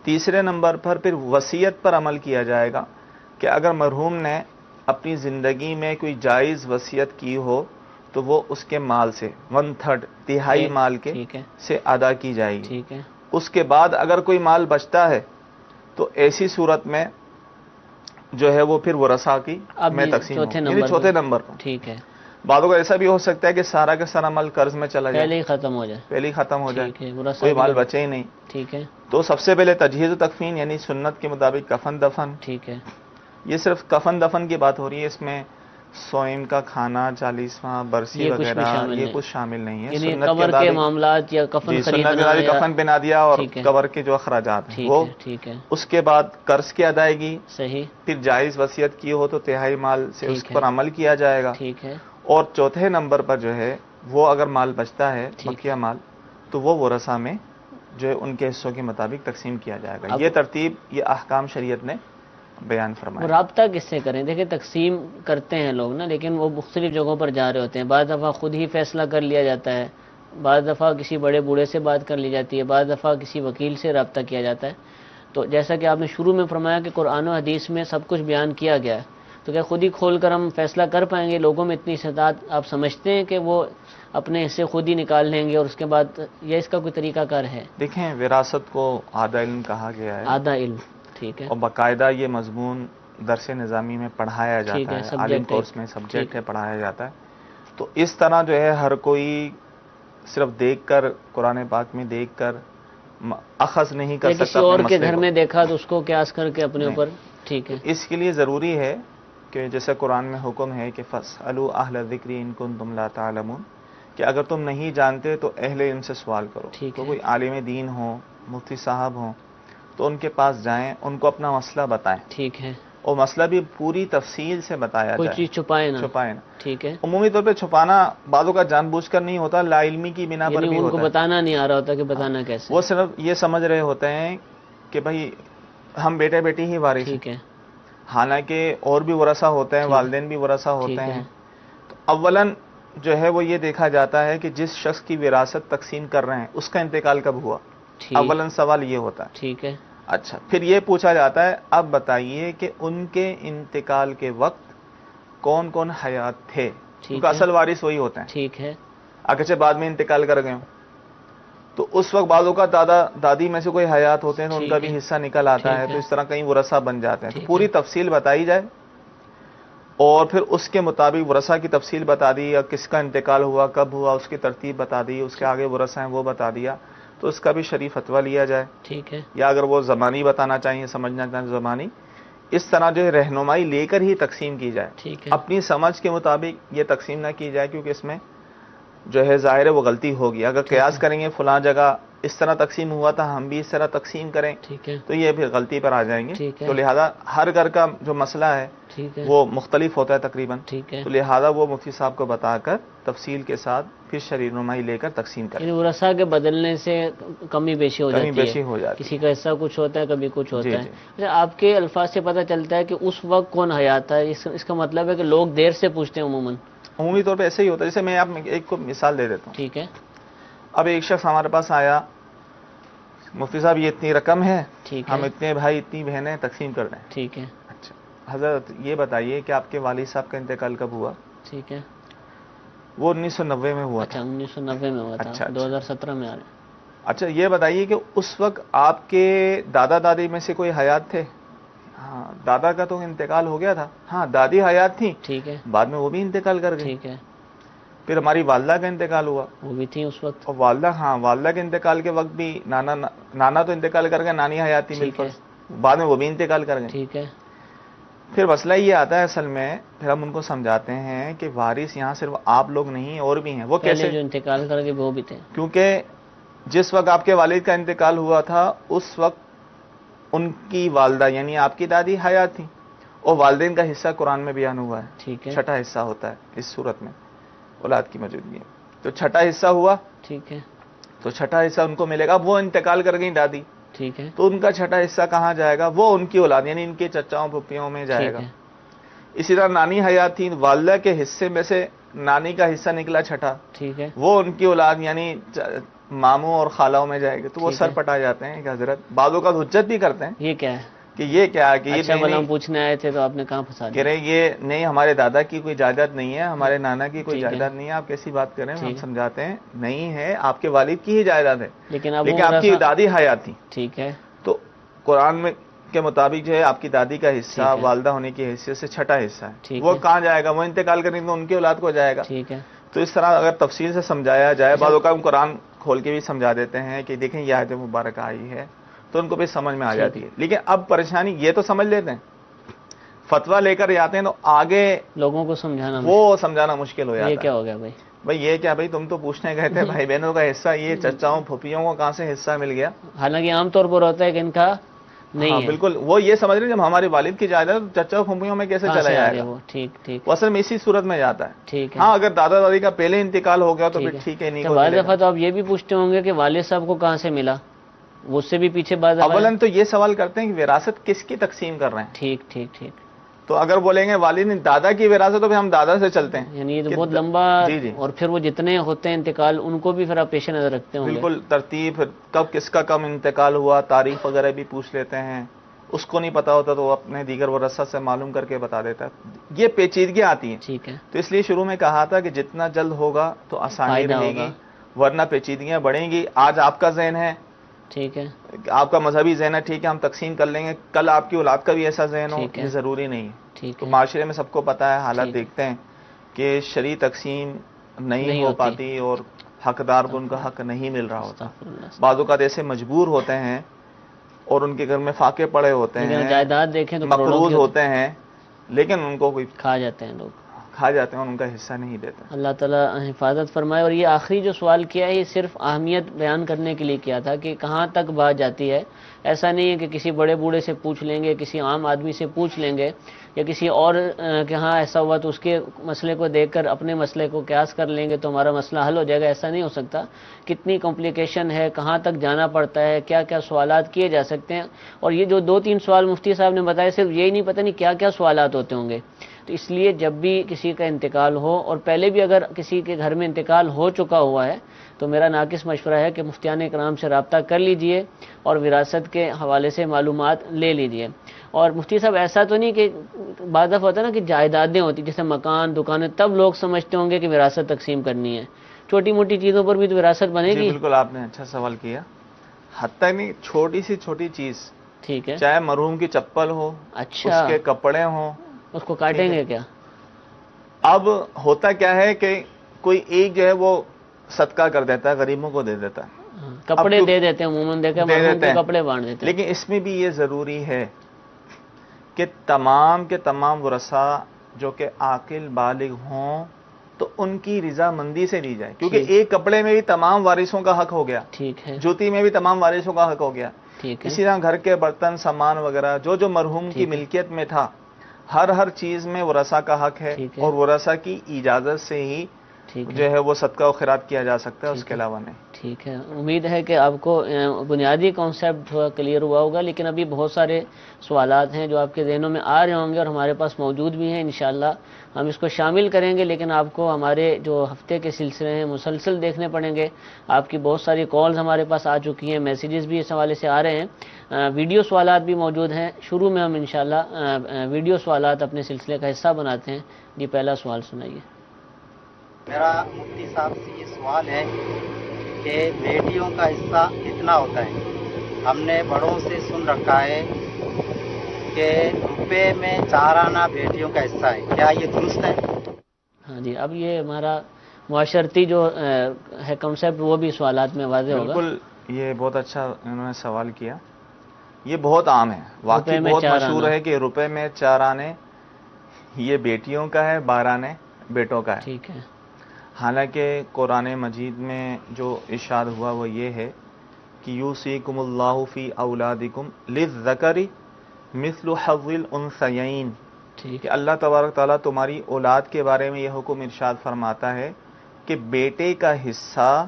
تیسرے نمبر پر پھر وصیت پر عمل کیا جائے گا کہ اگر مرحوم نے اپنی زندگی میں کوئی جائز وصیت کی ہو تو وہ اس کے مال سے 1/3 تہائی مال کے ٹھیک ہے. سے ادا کی جائے گی. ٹھیک ہے. اس کے بعد اگر کوئی مال بچتا ہے تو ایسی صورت میں جو ہے وہ پھر ورثاء کی اب میں یہ تقسیم چوتھے ہوگی، یعنی نمبر چوتھے پر. نمبر پر. ٹھیک ہے. بعضوں کا ایسا بھی ہو سکتا ہے کہ سارا کا سارا مال قرض میں چلا پہلے جائے، ہی ختم ہو جائے. پہلے ہی ختم ہو جائے، ٹھیک ہے. ورثاء کوئی کے مال لوگ- بچے ہی نہیں. ٹھیک ہے. تو سب سے پہلے تجہیز و تکفین یعنی سنت کے مطابق کفن دفن، ٹھیک ہے. یہ صرف کفن دفن کی بات ہو رہی ہے، اس میں سوئم کا کھانا، 40واں برسی یہ کچھ بھی وغیرہ شامل یہ نہیں، کچھ شامل نہیں ہے. یعنی سنت قبر کے مطابق معاملات یا کفن جی، سنت خریدنا مطابق یا کفن بنا دیا اور ٹھیک ہے، قبر کے جو اخراجات ہیں ٹھیک وہ. ہے، ٹھیک ہے، اس کے بعد قرض کی ادائیگی، صحیح، پھر جائز وصیت کی ہو تو تہائی مال سے اس ٹھیک پر ہے، عمل کیا جائے گا. ٹھیک ہے، اور چوتھے نمبر پر جو ہے وہ اگر مال بچتا ہے ٹھیک بقیہ ہے. مال تو وہ ورثہ میں جو ہے ان کے حصوں کے مطابق تقسیم کیا جائے گا. اب یہ ترتیب، یہ احکام شریعت نے بیان وہ فرمایا. رابطہ کس سے کریں؟ دیکھیں تقسیم کرتے ہیں لوگ نا، لیکن وہ مختلف جگہوں پر جا رہے ہوتے ہیں. بعض دفعہ خود ہی فیصلہ کر لیا جاتا ہے، بعض دفعہ کسی بڑے بوڑھے سے بات کر لی جاتی ہے، بعض دفعہ کسی وکیل سے رابطہ کیا جاتا ہے. تو جیسا کہ آپ نے شروع میں فرمایا کہ قرآن و حدیث میں سب کچھ بیان کیا گیا ہے، تو کیا خود ہی کھول کر ہم فیصلہ کر پائیں گے؟ لوگوں میں اتنی استطاعت آپ سمجھتے ہیں کہ وہ اپنے حصے خود ہی نکال لیں گے اور اس کے بعد یہ اس کا کوئی طریقہ کار ہے؟ دیکھیں، وراثت کو آدھا علم کہا گیا ہے، آدھا علم، ٹھیک ہے، اور باقاعدہ یہ مضمون درس نظامی میں پڑھایا ٹھیک جاتا ہے، ہے، عالم سبجیکٹ ہے، کورس میں سبجیکٹ ٹھیک ہے، پڑھایا جاتا ہے. تو اس طرح جو ہے ہر کوئی صرف دیکھ کر، قرآن پاک میں دیکھ کر اخذ نہیں کر یا کسی سکتا اپنے اور کے مسئلے گھر کو. میں دیکھا تو اس کو قیاس کر کے اپنے نہیں. اوپر، ٹھیک تو ہے، اس کے لیے ضروری ہے کہ جیسے قرآن میں حکم ہے کہ فَاسْأَلُوا أَهْلَ الذِّكْرِ إِن كُنتُمْ لَا تَعْلَمُونَ، کہ اگر تم نہیں جانتے تو اہل علم سے سوال کرو. ٹھیک تو ہے، کوئی عالم دین ہو، مفتی صاحب ہوں، تو ان کے پاس جائیں، ان کو اپنا مسئلہ بتائیں، ٹھیک ہے، اور مسئلہ بھی پوری تفصیل سے بتایا کوئی جائے، چیز چھپائے نا، چھپائے نا. ٹھیک ہے، عمومی طور پہ چھپانا بعضوں کا جان بوجھ کر نہیں ہوتا، لا علمی کی بنا پر یعنی بھی ان کو ہوتا ہے. بتانا نہیں آ رہا ہوتا کہ ہاں، بتانا کیسے، وہ صرف یہ سمجھ رہے ہوتے ہیں کہ بھائی ہم بیٹے بیٹی ہی وارث ہیں، ٹھیک ہے، حالانکہ اور بھی ورثہ ہوتے ہیں، ٹھیک ہے، والدین بھی ورثہ ہوتے ٹھیک ہے، ہیں. تو اولاً جو ہے وہ یہ دیکھا جاتا ہے کہ جس شخص کی وراثت تقسیم کر رہے ہیں اس کا انتقال کب ہوا. ٹھیک، اولاً سوال یہ ہوتا ہے. ٹھیک ہے، اچھا، پھر یہ پوچھا جاتا ہے اب بتائیے کہ ان کے انتقال کے وقت کون کون حیات تھے، ٹھیک کیونکہ ہے، اصل وارث وہی ہوتے ہیں، ٹھیک ہے، اگرچہ بعد میں انتقال کر گئے ہوں. تو اس وقت بعضوں کا دادا دادی میں سے کوئی حیات ہوتے ہیں تو ان کا ٹھیک ہے، بھی حصہ نکل آتا ہے. ٹھیک تو اس طرح کئی ورثہ بن جاتے ہیں. تو ٹھیک پوری ہے، تفصیل بتائی جائے اور پھر اس کے مطابق ورثہ کی تفصیل بتا دی، یا کس کا انتقال ہوا، کب ہوا، اس کی ترتیب بتا دی، اس کے آگے ورثہ ہیں وہ بتا دیا، تو اس کا بھی شریف فتویٰ لیا جائے. ٹھیک ہے، یا اگر وہ زمانی بتانا چاہیں، سمجھنا چاہیں زمانی، اس طرح جو ہے رہنمائی لے کر ہی تقسیم کی جائے. ٹھیک ہے، اپنی سمجھ کے مطابق یہ تقسیم نہ کی جائے، کیونکہ اس میں جو ہے ظاہر ہے وہ غلطی ہوگی. اگر ٹھیک قیاس ہے، کریں گے فلاں جگہ اس طرح تقسیم ہوا تھا، ہم بھی اس طرح تقسیم کریں، ٹھیک ہے، تو یہ پھر غلطی پر آ جائیں گے. ٹھیک ہے، تو لہذا ہر گھر کا جو مسئلہ ہے ٹھیک ہے، وہ مختلف ہوتا ہے تقریباً. ٹھیک ہے، تو لہذا وہ مفتی صاحب کو بتا کر تفصیل کے ساتھ پھر شرعی رہنمائی لے کر تقسیم کریں. یعنی ورثہ کے بدلنے سے کمی بیشی ہو کمی جاتی بیشی ہے، ہو جاتی کسی کا حصہ کچھ ہوتا ہے، کبھی کچھ جی ہوتا ہے. جی. اچھا، آپ کے الفاظ سے پتہ چلتا ہے کہ اس وقت کون حیات تھا. اس کا مطلب ہے کہ لوگ دیر سے پوچھتے ہیں عموماً. عمومی طور پہ ایسے ہی ہوتا ہے. جیسے میں آپ ایک کو مثال دے دیتا ہوں. ٹھیک ہے، اب ایک شخص ہمارے پاس آیا، مفتی صاحب یہ اتنی رقم ہے، ٹھیک ہم ہے، اتنے بھائی اتنی بہنیں تقسیم کر دیں. ٹھیک ہے، اچھا حضرت یہ بتائیے کہ آپ کے والد صاحب کا انتقال کب ہوا؟ ٹھیک ہے. وہ 1990 میں ہوا اچھا، تھا. 1990 میں ہوا تھا، اچھا 2017 میں آ رہے ہیں. اچھا یہ بتائیے کہ اس وقت آپ کے دادا دادی میں سے کوئی حیات تھے؟ ہاں، دادا کا تو انتقال ہو گیا تھا. ہاں، دادی حیات تھیں، ٹھیک ہے، بعد میں وہ بھی انتقال کر گئی. ٹھیک ہے، پھر ہماری والدہ کا انتقال ہوا، وہ بھی تھی اس وقت. اور والدہ، ہاں والدہ کے انتقال کے وقت بھی نانا تو انتقال کر گئے، نانی حیات تھی ٹھیک ہے، بالفرض، بعد میں وہ بھی انتقال کر گئے. ٹھیک ہے، پھر مسئلہ یہ آتا ہے اصل میں، پھر ہم ان کو سمجھاتے ہیں کہ وارث یہاں صرف آپ لوگ نہیں اور بھی ہیں. وہ پہلے کیسے؟ جو انتقال کر کے وہ بھی تھے. کیونکہ جس وقت آپ کے والد کا انتقال ہوا تھا اس وقت ان کی والدہ یعنی آپ کی دادی حیات تھیں، اور والدین کا حصہ قرآن میں بیان ہوا ہے، ٹھیک ہے، چھٹا حصہ ہوتا ہے اس صورت میں اولاد کی موجودگی میں. تو چھٹا حصہ ہوا، ٹھیک ہے، تو چھٹا حصہ ان کو ملے گا. اب وہ انتقال کر گئی دادی، ٹھیک ہے، تو ان کا چھٹا حصہ کہاں جائے گا؟ وہ ان کی اولاد یعنی ان کے چچاؤں پھپھیوں میں جائے ٹھیک گا. ہے، اسی طرح نانی حیات تھی، والدہ کے حصے میں سے نانی کا حصہ نکلا چھٹا، ٹھیک ہے، وہ ان کی اولاد یعنی ماموں اور خالوں میں جائے گی. تو وہ ٹھیک سر ہے. پٹا جاتے ہیں کہ حضرت بعضوں کا حجت بھی کرتے ہیں یہ کیا ہے؟ کہ یہ کیا ہے کہ یہ اچھا نہیں بھلا ہم نہیں پوچھنے آئے تھے تو آپ نے کہاں پھنسا کہہ دیا. رہے یہ نہیں ہمارے دادا کی کوئی جائیداد نہیں ہے، ہمارے نانا کی کوئی ٹھیک ہے، جائیداد نہیں ہے. آپ کیسی بات کر رہے ہیں؟ ہم ٹھیک ہے. سمجھاتے ہیں نہیں ہے، آپ کے والد کی ہی جائیداد ہے، لیکن اب لیکن وہ آپ کی ورثہ، دادی حیات تھی. ٹھیک ہے، تو قرآن میں کے مطابق جو ہے آپ کی دادی کا حصہ ٹھیک ہے. والدہ ہونے کی حیثیت سے چھٹا حصہ ہے. ٹھیک وہ ہے. کہاں جائے گا؟ وہ انتقال کریں گے ان کی اولاد کو جائے گا. ٹھیک ہے. تو اس طرح اگر تفصیل سے سمجھایا جائے، اچھا. بعض اوقات ہم قرآن کھول کے بھی سمجھا دیتے ہیں کہ دیکھیں یہ آیت مبارکہ آئی ہے، تو ان کو بھی سمجھ میں آ ٹھیک جاتی ہے. لیکن اب پریشانی یہ تو سمجھ لیتے ہیں، فتوا لے کر جاتے ہیں تو آگے لوگوں کو سمجھانا وہ سمجھانا مشکل ہو یہ جاتا کیا ہے. ہو گیا بھائی؟ بھائی یہ کیا بھائی، تم تو پوچھنے گئے تھے بھائی بہنوں کا حصہ، یہ چچاؤں پھوپھیوں کو کہاں سے حصہ مل گیا؟ حالانکہ عام طور پر ہوتا ہے کہ ان کا ہاں نہیں ہے. بالکل، وہ یہ سمجھ رہے ہیں جب ہمارے والد کی جائیداد تو چچا پھوپھیوں میں کیسے کہاں چلا سے آ جائے گیا گا؟ وہ؟ ٹھیک ٹھیک وہ اصل میں اسی صورت میں جاتا ہے. ٹھیک ہے. ہاں اگر دادا دادی کا پہلے انتقال ہو گیا تو پھر ٹھیک ٹھیک ہے، نہیں تو کو بعض ملے دفعہ گا. تو آپ یہ بھی پوچھتے ہوں گے کہ والد صاحب کو کہاں سے ملا، وہ اس سے بھی پیچھے بعض دفعہ. اولاً تو یہ سوال کرتے ہیں کہ وراثت کس کی تقسیم کر رہے ہیں. ٹھیک ٹھیک ٹھیک. تو اگر بولیں گے والد نے دادا کی وراثت تو پھر ہم دادا سے چلتے ہیں. یعنی یہ تو کہ بہت لمبا. جی جی اور پھر وہ جتنے ہوتے ہیں انتقال ان کو بھی پھر آپ پیش نظر رکھتے ہوں گے. بالکل، ترتیب کب کس کا کم انتقال ہوا، تاریخ وغیرہ بھی پوچھ لیتے ہیں. اس کو نہیں پتا ہوتا تو وہ اپنے دیگر ورثہ سے معلوم کر کے بتا دیتا ہے. یہ پیچیدگیاں آتی ہیں. ٹھیک ہے. تو اس لیے شروع میں کہا تھا کہ جتنا جلد ہوگا تو آسانی فائدہ رہے ہوگا. گی، ورنہ پیچیدگیاں بڑھیں گی. آج آپ کا ذہن ہے، ٹھیک ہے. آپ کا مذہبی ذہن ہے، ٹھیک ہے ہم تقسیم کر لیں گے. کل آپ کی اولاد کا بھی ایسا ذہن ہو، ٹھیک ہے. یہ ضروری نہیں ہے. ٹھیک تو ہے. معاشرے میں سب کو پتا ہے، حالات ٹھیک ہے. دیکھتے ہیں کہ شرعی تقسیم نہیں ہو ہوتی. پاتی اور حقدار کو ان کا حق نہیں مل رہا ہوتا. استغفر اللہ. بعض اوقات ایسے مجبور ہوتے ہیں اور ان کے گھر میں فاقے پڑے ہوتے لیکن ہیں، جائیداد دیکھیں تو کروڑوں مقروض کی ہوتے ہیں، لیکن ان کو کوئی کھا جاتے ہیں لوگ. کھا جاتے ہیں اور ان کا حصہ نہیں دیتے. اللہ تعالیٰ حفاظت فرمائے. اور یہ آخری جو سوال کیا ہے یہ صرف اہمیت بیان کرنے کے لیے کیا تھا کہ کہاں تک بات جاتی ہے. ایسا نہیں ہے کہ کسی بڑے بوڑھے سے پوچھ لیں گے، کسی عام آدمی سے پوچھ لیں گے یا کسی اور کہ ہاں ایسا ہوا تو اس کے مسئلے کو دیکھ کر اپنے مسئلے کو قیاس کر لیں گے تو ہمارا مسئلہ حل ہو جائے گا. ایسا نہیں ہو سکتا. کتنی کمپلیکیشن ہے، کہاں تک جانا پڑتا ہے، کیا کیا سوالات کیے جا سکتے ہیں. اور یہ جو 2-3 سوال مفتی صاحب نے بتائے صرف یہی نہیں، پتہ نہیں کیا کیا سوالات ہوتے ہوں گے. تو اس لیے جب بھی کسی کا انتقال ہو، اور پہلے بھی اگر کسی کے گھر میں انتقال ہو چکا ہوا ہے تو میرا ناقص مشورہ ہے کہ مفتیان کرام سے رابطہ کر لیجئے اور وراثت کے حوالے سے معلومات لے لیجئے. اور مفتی صاحب ایسا تو نہیں کہ بعض دفعہ ہوتا ہے نا کہ جائیدادیں ہوتی جیسے مکان، دکانیں، تب لوگ سمجھتے ہوں گے کہ وراثت تقسیم کرنی ہے. چھوٹی موٹی چیزوں پر بھی تو وراثت بنے جی گی. بالکل، آپ نے اچھا سوال کیا. حتیٰ نہیں چھوٹی سی چھوٹی چیز، ٹھیک ہے. چاہے مرحوم کی چپل ہو، اچھا، اس کے کپڑے ہوں. اس کو کاٹیں گے کیا؟ اب ہوتا کیا ہے کہ کوئی ایک جو ہے وہ صدقہ کر دیتا ہے، غریبوں کو دے دیتا ہے، کپڑے دے دیتے ہیں عموماً، دیکھا دے مرحوم دیتے کے ہیں. کپڑے بانٹ دیتے ہیں. لیکن اس میں بھی یہ ضروری ہے کہ تمام کے تمام ورثاء جو کہ عاقل بالغ ہوں تو ان کی رضامندی سے لی جائے، کیونکہ ٹھیک. ایک کپڑے میں بھی تمام وارثوں کا حق ہو گیا، ٹھیک ہے. جوتی میں بھی تمام وارثوں کا حق ہو گیا. ٹھیک ہے. اسی طرح گھر کے برتن، سامان وغیرہ جو مرحوم کی ٹھیک ہے. ملکیت میں تھا، ہر چیز میں ورثاء کا حق ہے. ٹھیک ہے. اور ورثاء کی اجازت سے ہی ٹھیک ہے. جو ہے وہ صدقہ و خیرات کیا جا سکتا ہے، اس ٹھیک کے ہے. علاوہ نہیں. ٹھیک ہے. امید ہے کہ آپ کو بنیادی کانسیپٹ تھوڑا کلیئر ہوا ہوگا، لیکن ابھی بہت سارے سوالات ہیں جو آپ کے ذہنوں میں آ رہے ہوں گے اور ہمارے پاس موجود بھی ہیں. انشاءاللہ ہم اس کو شامل کریں گے، لیکن آپ کو ہمارے جو ہفتے کے سلسلے ہیں مسلسل دیکھنے پڑیں گے. آپ کی بہت ساری کالز ہمارے پاس آ چکی ہیں، میسیجز بھی اس حوالے سے آ رہے ہیں، ویڈیو سوالات بھی موجود ہیں. شروع میں ہم انشاءاللہ ویڈیو سوالات اپنے سلسلے کا حصہ بناتے ہیں. جی پہلا سوال سنائیے. میرا مفتی صاحب سے یہ سوال ہے کہ بیٹیوں کا حصہ کتنا ہوتا ہے؟ ہم نے بڑوں سے سن رکھا ہے کہ روپے میں 4 آنا بیٹیوں کا حصہ ہے، کیا یہ درست ہے؟ ہاں جی، اب یہ ہمارا معاشرتی جو ہے کنسیپٹ وہ بھی سوالات میں واضح ہوگا. بالکل، یہ بہت اچھا انہوں نے سوال کیا. یہ بہت عام ہے، واقعی میں بہت 4 مشہور آنا ہے کہ روپے میں 4 آنے یہ بیٹیوں کا ہے، 12 آنے بیٹوں کا ہے. ٹھیک ہے. حالانکہ قرآن مجید میں جو ارشاد ہوا وہ یہ ہے کہ یوصیکم اللہ فی اولادکم للذکر مثل حظ الانثیین، ٹھیک کہ اللہ تبارک تعالیٰ تمہاری اولاد کے بارے میں یہ حکم ارشاد فرماتا ہے کہ بیٹے کا حصہ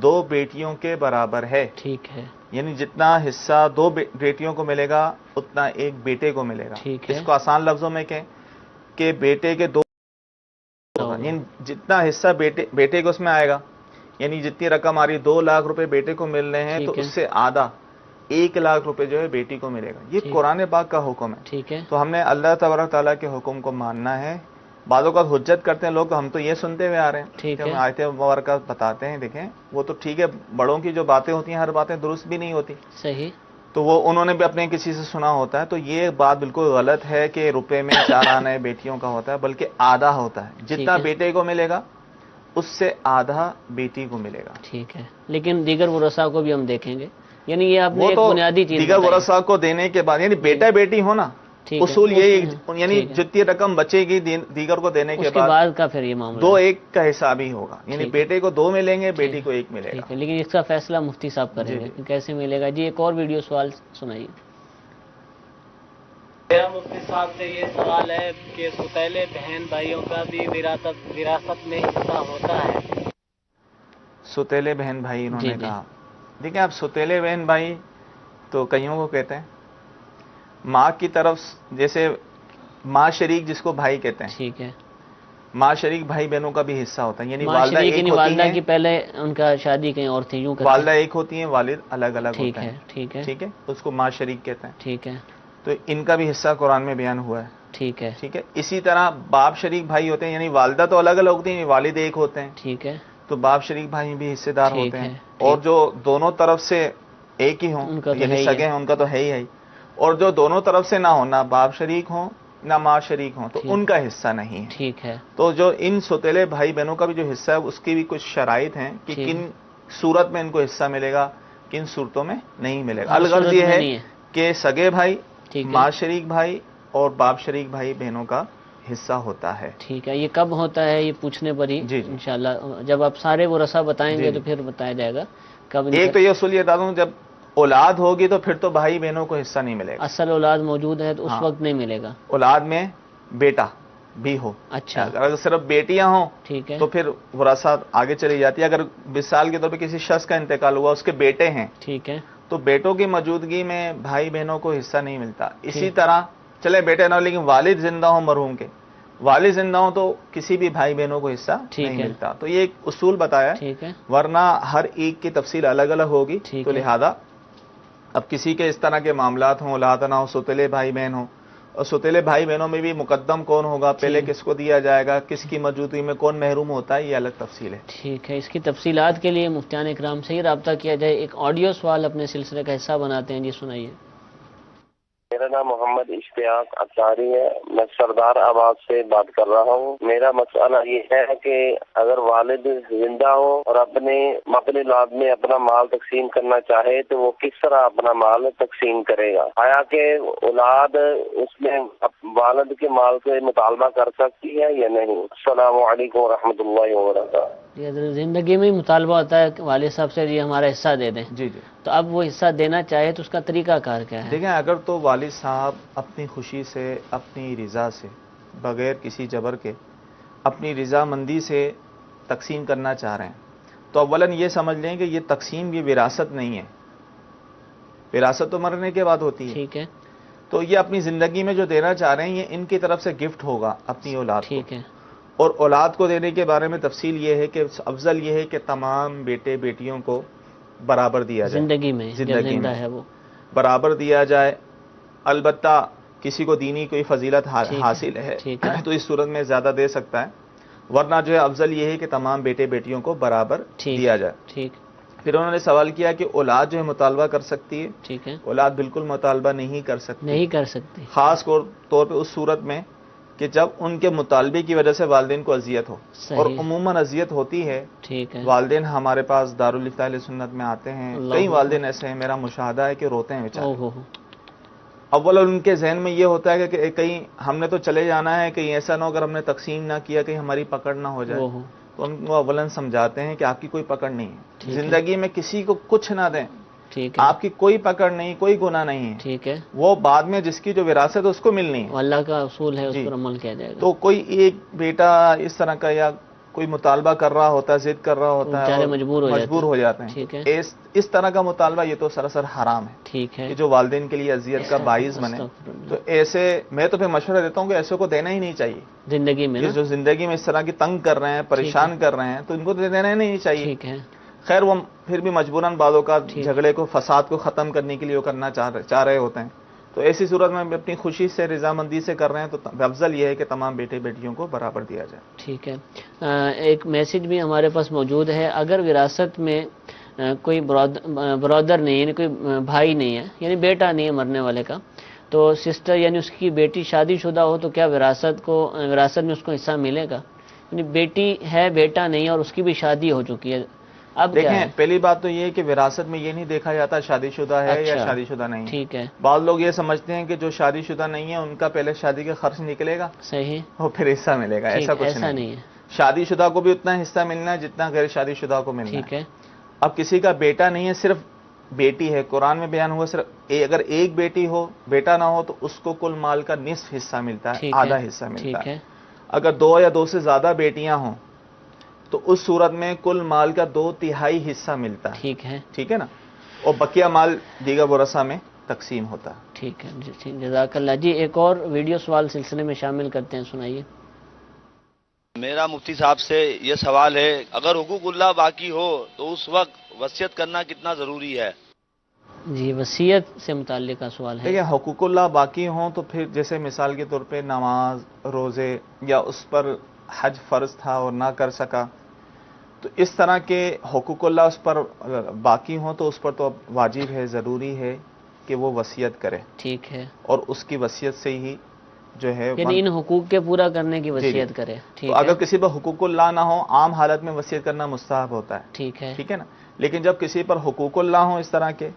2 بیٹیوں کے برابر ہے. ٹھیک ہے. یعنی جتنا حصہ 2 بیٹیوں کو ملے گا اتنا ایک بیٹے کو ملے گا. ٹھیک ہے. اس کو آسان لفظوں میں کہیں کہ بیٹے کے 2 ہوگا، یعنی جتنا حصہ بیٹے کو اس میں آئے گا، یعنی جتنی رقم آ رہی 2 لاکھ روپے بیٹے کو مل رہے ہیں تو ٹھیک ہے. اس سے آدھا 1 لاکھ روپے جو ہے بیٹی کو ملے گا. یہ ٹھیک. قرآن پاک کا حکم ہے. ٹھیک ہے. تو ہم نے اللہ تبارک تعالیٰ کے حکم کو ماننا ہے. بعض اوقات حجت کرتے ہیں لوگ، ہم تو یہ سنتے ہوئے آ رہے ہیں ٹھیک کہ ہے. ہم آیتیں مبارکہ بتاتے ہیں. دیکھیں وہ تو ٹھیک ہے، بڑوں کی جو باتیں ہوتی ہیں ہر باتیں درست بھی نہیں ہوتی، صحیح. تو وہ انہوں نے بھی اپنے کسی سے سنا ہوتا ہے. تو یہ بات بالکل غلط ہے کہ روپے میں 4 آنے بیٹیوں کا ہوتا ہے، بلکہ آدھا ہوتا ہے. جتنا ہے. بیٹے کو ملے گا اس سے آدھا بیٹی کو ملے گا. ٹھیک ہے. لیکن دیگر ورثاء کو بھی ہم دیکھیں گے، یعنی یہ آپ نے وہ ایک تو بنیادی چیز دیگر بتائی. ورثاء کو دینے کے بعد، یعنی بیٹا بیٹی ہو نا ٹھیک ہے، اصول یہی یعنی ٹھیک ہے، جتنی رقم بچے گی دیگر کو دینے اس کے کے بعد بعد کا پھر یہ معاملہ دو ہے۔ ایک کا حساب ہی ہوگا، یعنی ٹھیک ہے، بیٹے کو 2 ملیں گے، بیٹی ٹھیک کو 1 ملے ٹھیک گا۔ ہے، لیکن اس کا فیصلہ مفتی صاحب کریں جی گے جی۔ کہ کیسے ملے گا۔ جی ایک اور ویڈیو سوال سنائیے۔ میرا مفتی صاحب سے یہ سوال ہے کہ ستیلے بہن بھائیوں کا بھی وراثت میں حصہ ہوتا ہے؟ ستیلے بہن بھائی انہوں جی نے جی کہا، دیکھیں آپ ستیلے بہن بھائی تو کئیوں کو کہتے ہیں، ماں کی طرف جیسے ماں شریک جس کو بھائی کہتے ہیں، ٹھیک ہے، ماں شریک بھائی بہنوں کا بھی حصہ ہوتا ہے، یعنی ماں والدہ شریک ایک یعنی ہوتی والدہ ہیں، کی پہلے ان کا شادی کہیں اور تھی، یوں کرتے والدہ ہیں۔ ایک ہوتی ہیں، والد الگ الگ ٹھیک ہوتے ہے، ہیں، ٹھیک ہے، ٹھیک ہے، اس کو ماں شریک کہتے ہیں۔ ٹھیک ہے، تو ان کا بھی حصہ قرآن میں بیان ہوا ہے، ٹھیک ہے، ٹھیک ہے۔ اسی طرح باپ شریک بھائی ہوتے ہیں، یعنی والدہ تو الگ الگ ہوتی ہیں، والد ایک ہوتے ہیں، ٹھیک ہے، تو باپ شریک بھائی بھی حصے دار ٹھیک ہوتے ہیں۔ ہے، اور ٹھیک، جو دونوں طرف سے ایک ہی ہوں ان کا تو یعنی ہے ہی سگے ہے۔ ہیں، ان کا تو ہے ہی ہے، اور جو دونوں طرف سے نہ ہوں، نہ باپ شریک ہوں نہ ماں شریک ہوں، تو ٹھیک، ان کا حصہ نہیں ہے۔ ٹھیک ہے، تو جو ان ستیلے بھائی بہنوں کا بھی جو حصہ ہے اس کی بھی کچھ شرائط ہیں کہ ٹھیک، کن صورت میں ان کو حصہ ملے گا، کن صورتوں میں نہیں ملے گا۔ ہر الغرض صورت یہ میں ہے نہیں ہے۔ کہ سگے بھائی، ٹھیک ہے، ماں شریک بھائی اور باپ شریک بھائی بہنوں کا حصہ ہوتا ہے۔ ٹھیک ہے، یہ کب ہوتا ہے یہ پوچھنے پر ہی جی جی انشاءاللہ جب آپ سارے وہ رسا بتائیں جی گے جی۔ تو پھر بتایا جائے گا کب ان ایک کا تو یہ اصول یہ بتا دوں، جب اولاد ہوگی تو پھر تو بھائی بہنوں کو حصہ نہیں ملے گا۔ اصل اولاد موجود ہے تو اس ہاں، وقت نہیں ملے گا۔ اولاد میں بیٹا بھی ہو، اچھا، اگر صرف بیٹیاں ہوں ٹھیک ہے، تو پھر وراثت آگے چلی جاتی ہے۔ اگر مثال کے طور پہ کسی شخص کا انتقال ہوا، اس کے بیٹے ہیں، ٹھیک ہے، تو بیٹوں کی موجودگی میں بھائی بہنوں کو حصہ نہیں ملتا۔ اسی ٹھیک، طرح چلے بیٹے نہ ہو لیکن والد زندہ ہوں مرحوم کے، والد زندہ ہوں تو کسی بھی بھائی بہنوں کو حصہ نہیں ٹھیک ہے، ملتا۔ تو یہ ایک اصول بتایا ہے، ٹھیک ہے، ورنہ ہر ایک کی تفصیل الگ الگ ہوگی، تو ٹھیک ہے، لہذا اب کسی کے اس طرح کے معاملات ہوں، اولاد نہ ہو، ستیلے بھائی بہن ہوں، اور ستیلے بھائی بہنوں میں بھی مقدم کون ہوگا، پہلے ٹھیک، کس کو دیا جائے گا، کس کی موجودگی میں کون محروم ہوتا ہے، یہ الگ تفصیل ہے۔ ٹھیک ہے۔ اس کی تفصیلات کے لیے مفتیان اکرام سے ہی رابطہ کیا جائے۔ ایک آڈیو سوال اپنے سلسلے کا حصہ بناتے ہیں، جی سنائیے۔ میرا نام محمد اشتیاق اطاری ہے، میں سردار آباد سے بات کر رہا ہوں۔ میرا مسئلہ یہ ہے کہ اگر والد زندہ ہو اور اپنے اولاد میں اپنا مال تقسیم کرنا چاہے تو وہ کس طرح اپنا مال تقسیم کرے گا؟ آیا کہ اولاد اس میں والد کے مال سے مطالبہ کر سکتی ہے یا نہیں؟ السلام علیکم ورحمۃ اللہ وبرکاتہ۔ یہ اگر زندگی میں ہی مطالبہ ہوتا ہے کہ والد صاحب سے جی ہمارا حصہ دے دیں، جی جی، تو اب وہ حصہ دینا چاہے تو اس کا طریقہ کار کیا ہے؟ دیکھیں اگر تو والد صاحب اپنی خوشی سے، اپنی رضا سے، بغیر کسی جبر کے، اپنی رضامندی سے تقسیم کرنا چاہ رہے ہیں، تو اولاً یہ سمجھ لیں کہ یہ تقسیم یہ وراثت نہیں ہے، وراثت تو مرنے کے بعد ہوتی ہے۔ ٹھیک ہے، تو یہ اپنی زندگی میں جو دینا چاہ رہے ہیں یہ ان کی طرف سے گفٹ ہوگا اپنی اولاد کو۔ ٹھیک ہے، اور اولاد کو دینے کے بارے میں تفصیل یہ ہے کہ افضل یہ ہے کہ تمام بیٹے بیٹیوں کو برابر دیا جائے، زندگی میں جب زندگی زندہ میں ہے وہ۔ برابر دیا جائے۔ البتہ کسی کو دینی کوئی فضیلت ٹھیک ہے، حاصل ہے ٹھیک ہے، تو اس صورت میں زیادہ دے سکتا ہے، ورنہ جو ہے افضل یہ ہے کہ تمام بیٹے بیٹیوں کو برابر ٹھیک، دیا جائے۔ ٹھیک، پھر انہوں نے سوال کیا کہ اولاد جو ہے مطالبہ کر سکتی ہے؟ ٹھیک ہے، اولاد بالکل مطالبہ نہیں کر سکتی، نہیں کر سکتی۔ خاص طور پہ اس صورت میں کہ جب ان کے مطالبے کی وجہ سے والدین کو اذیت ہو، اور صحیح، عموماً اذیت ہوتی ہے۔ ٹھیک ہے، والدین ہمارے پاس دارالفتہ اہل سنت میں آتے ہیں، اللہ کئی ہو، والدین ایسے ہیں، میرا مشاہدہ ہے کہ روتے ہیں او بیچارے۔ ہو، اول ان کے ذہن میں یہ ہوتا ہے کہ کہیں ہم نے تو چلے جانا ہے، کہیں ایسا نہ ہو اگر ہم نے تقسیم نہ کیا کہیں ہماری پکڑ نہ ہو جائے، او ہو، تو ان کو اولاً سمجھاتے ہیں کہ آپ کی کوئی پکڑ نہیں ہے، ٹھیک ہے، زندگی میں کسی کو کچھ نہ دیں، ٹھیک ہے، آپ کی کوئی پکڑ نہیں، کوئی گناہ نہیں ہے، ٹھیک ہے، وہ بعد میں جس کی جو وراثت ہے اس کو ملنی ہے۔ وہ اللہ کا اصول ہے، اس جی، پر عمل کیا جائے گا۔ تو کوئی ایک بیٹا اس طرح کا یا کوئی مطالبہ کر رہا ہوتا ہے، ضد کر رہا تو ہوتا ہے بیچارے اور مجبور ہو جاتے ہیں، ٹھیک ہے، تو اس طرح کا مطالبہ یہ تو سراسر حرام ہے ٹھیک ہے، کہ جو والدین کے لیے اذیت کا باعث بنے۔ استغفر اللہ۔ تو ایسے میں تو پھر مشورہ دیتا ہوں کہ ایسے کو دینا ہی نہیں چاہیے، زندگی میں یہ نا، جو زندگی میں اس طرح کی تنگ کر رہے ہیں، پریشان کر رہے ہیں، تو ان کو تو دینا ہی نہیں چاہیے۔ ٹھیک ہے، خیر وہ پھر بھی مجبوراً بعضوں کا ٹھیک۔ جھگڑے کو، فساد کو ختم کرنے کے لیے وہ کرنا چاہ رہے ہوتے ہیں، تو ایسی صورت میں اپنی خوشی سے رضامندی سے کر رہے ہیں، تو افضل یہ ہے کہ تمام بیٹے بیٹیوں کو برابر دیا جائے۔ ٹھیک ہے۔ ایک میسج بھی ہمارے پاس موجود ہے، اگر وراثت میں کوئی برادر نہیں، یعنی کوئی بھائی نہیں ہے، یعنی بیٹا نہیں ہے مرنے والے کا، تو سسٹر یعنی اس کی بیٹی شادی شدہ ہو تو کیا وراثت میں اس کو حصہ ملے گا؟ یعنی بیٹی ہے، بیٹا نہیں ہے، اور اس کی بھی شادی ہو چکی ہے، اب کیا دیکھیں ہے؟ پہلی بات تو یہ ہے کہ وراثت میں یہ نہیں دیکھا جاتا شادی شدہ ہے یا اچھا، شادی شدہ نہیں ہے. ٹھیک ہے، بعض لوگ یہ سمجھتے ہیں کہ جو شادی شدہ نہیں ہے ان کا پہلے شادی کا خرچ نکلے گا صحیح، اور پھر حصہ ملے گا. ٹھیک، ایسا کچھ ایسا نہیں نہیں ہے، شادی شدہ کو بھی اتنا حصہ ملنا ہے جتنا غیر شادی شدہ کو ملنا ٹھیک ہے. ہے، اب کسی کا بیٹا نہیں ہے صرف بیٹی ہے. قرآن میں بیان ہوا صرف اگر ایک بیٹی ہو بیٹا نہ ہو تو اس کو کل مال کا نصف حصہ ملتا ہے، ٹھیک ہے، آدھا حصہ ملتا ٹھیک ہے. ہے، اگر 2 یا 2 سے زیادہ بیٹیاں ہوں تو اس صورت میں کل مال کا 2/3 حصہ ملتا ہے. ٹھیک ہے، ٹھیک ہے نا. اور بقیہ مال دیگر ورثہ میں تقسیم ہوتا ہے. ٹھیک ہے جی، ٹھیک، جزاک اللہ. جی ایک اور ویڈیو سوال سلسلے میں شامل کرتے ہیں، سنائیے. میرا مفتی صاحب سے یہ سوال ہے، اگر حقوق اللہ باقی ہو تو اس وقت وصیت کرنا کتنا ضروری ہے؟ جی وصیت سے متعلقہ سوال ہے. دیکھیں حقوق اللہ باقی ہوں تو پھر جیسے مثال کے طور پہ نماز روزے یا اس پر حج فرض تھا اور نہ کر سکا تو اس طرح کے حقوق اللہ اس پر باقی ہوں تو اس پر تو واجب ہے ضروری ہے کہ وہ وصیت کرے ٹھیک ہے، اور اس کی وصیت سے ہی جو ہے یعنی ان حقوق کے پورا کرنے کی جی. وصیت کرے. تو ٹھیک ہے، اگر کسی پر حقوق اللہ نہ ہو عام حالت میں وصیت کرنا مستحب ہوتا ہے. ٹھیک ہے، ٹھیک ہے نا. لیکن جب کسی پر حقوق اللہ ہوں اس طرح کے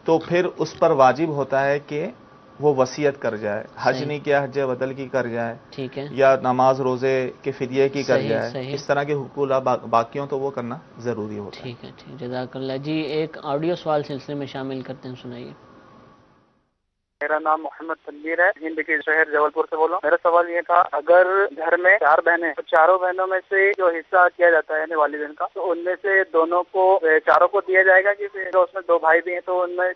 تو پھر اس پر واجب ہوتا ہے کہ وہ وصیت کر جائے. حج صحیح. نہیں کیا حج بدل کی کر جائے ٹھیک ہے، یا نماز روزے کے فدیے کی کر صحیح، جائے. صحیح. اس طرح کے حقوق اللہ باقی ہوں تو وہ کرنا ضروری ہوتا ہے. ٹھیک ہے، ٹھیک، جزاک اللہ. جی ایک آڈیو سوال سلسلے میں شامل کرتے ہیں، سنائیے. میرا نام محمد تنویر ہے، ہند کے شہر جبل پور سے بول رہا ہوں. میرا سوال یہ تھا، اگر گھر میں 4 بہنیں تو چاروں بہنوں میں سے جو حصہ کیا جاتا ہے یعنی والدین کا، تو ان میں سے دونوں کو چاروں کو دیا جائے گا کہ پھر اس میں 2 بھائی بھی ہیں تو ان میں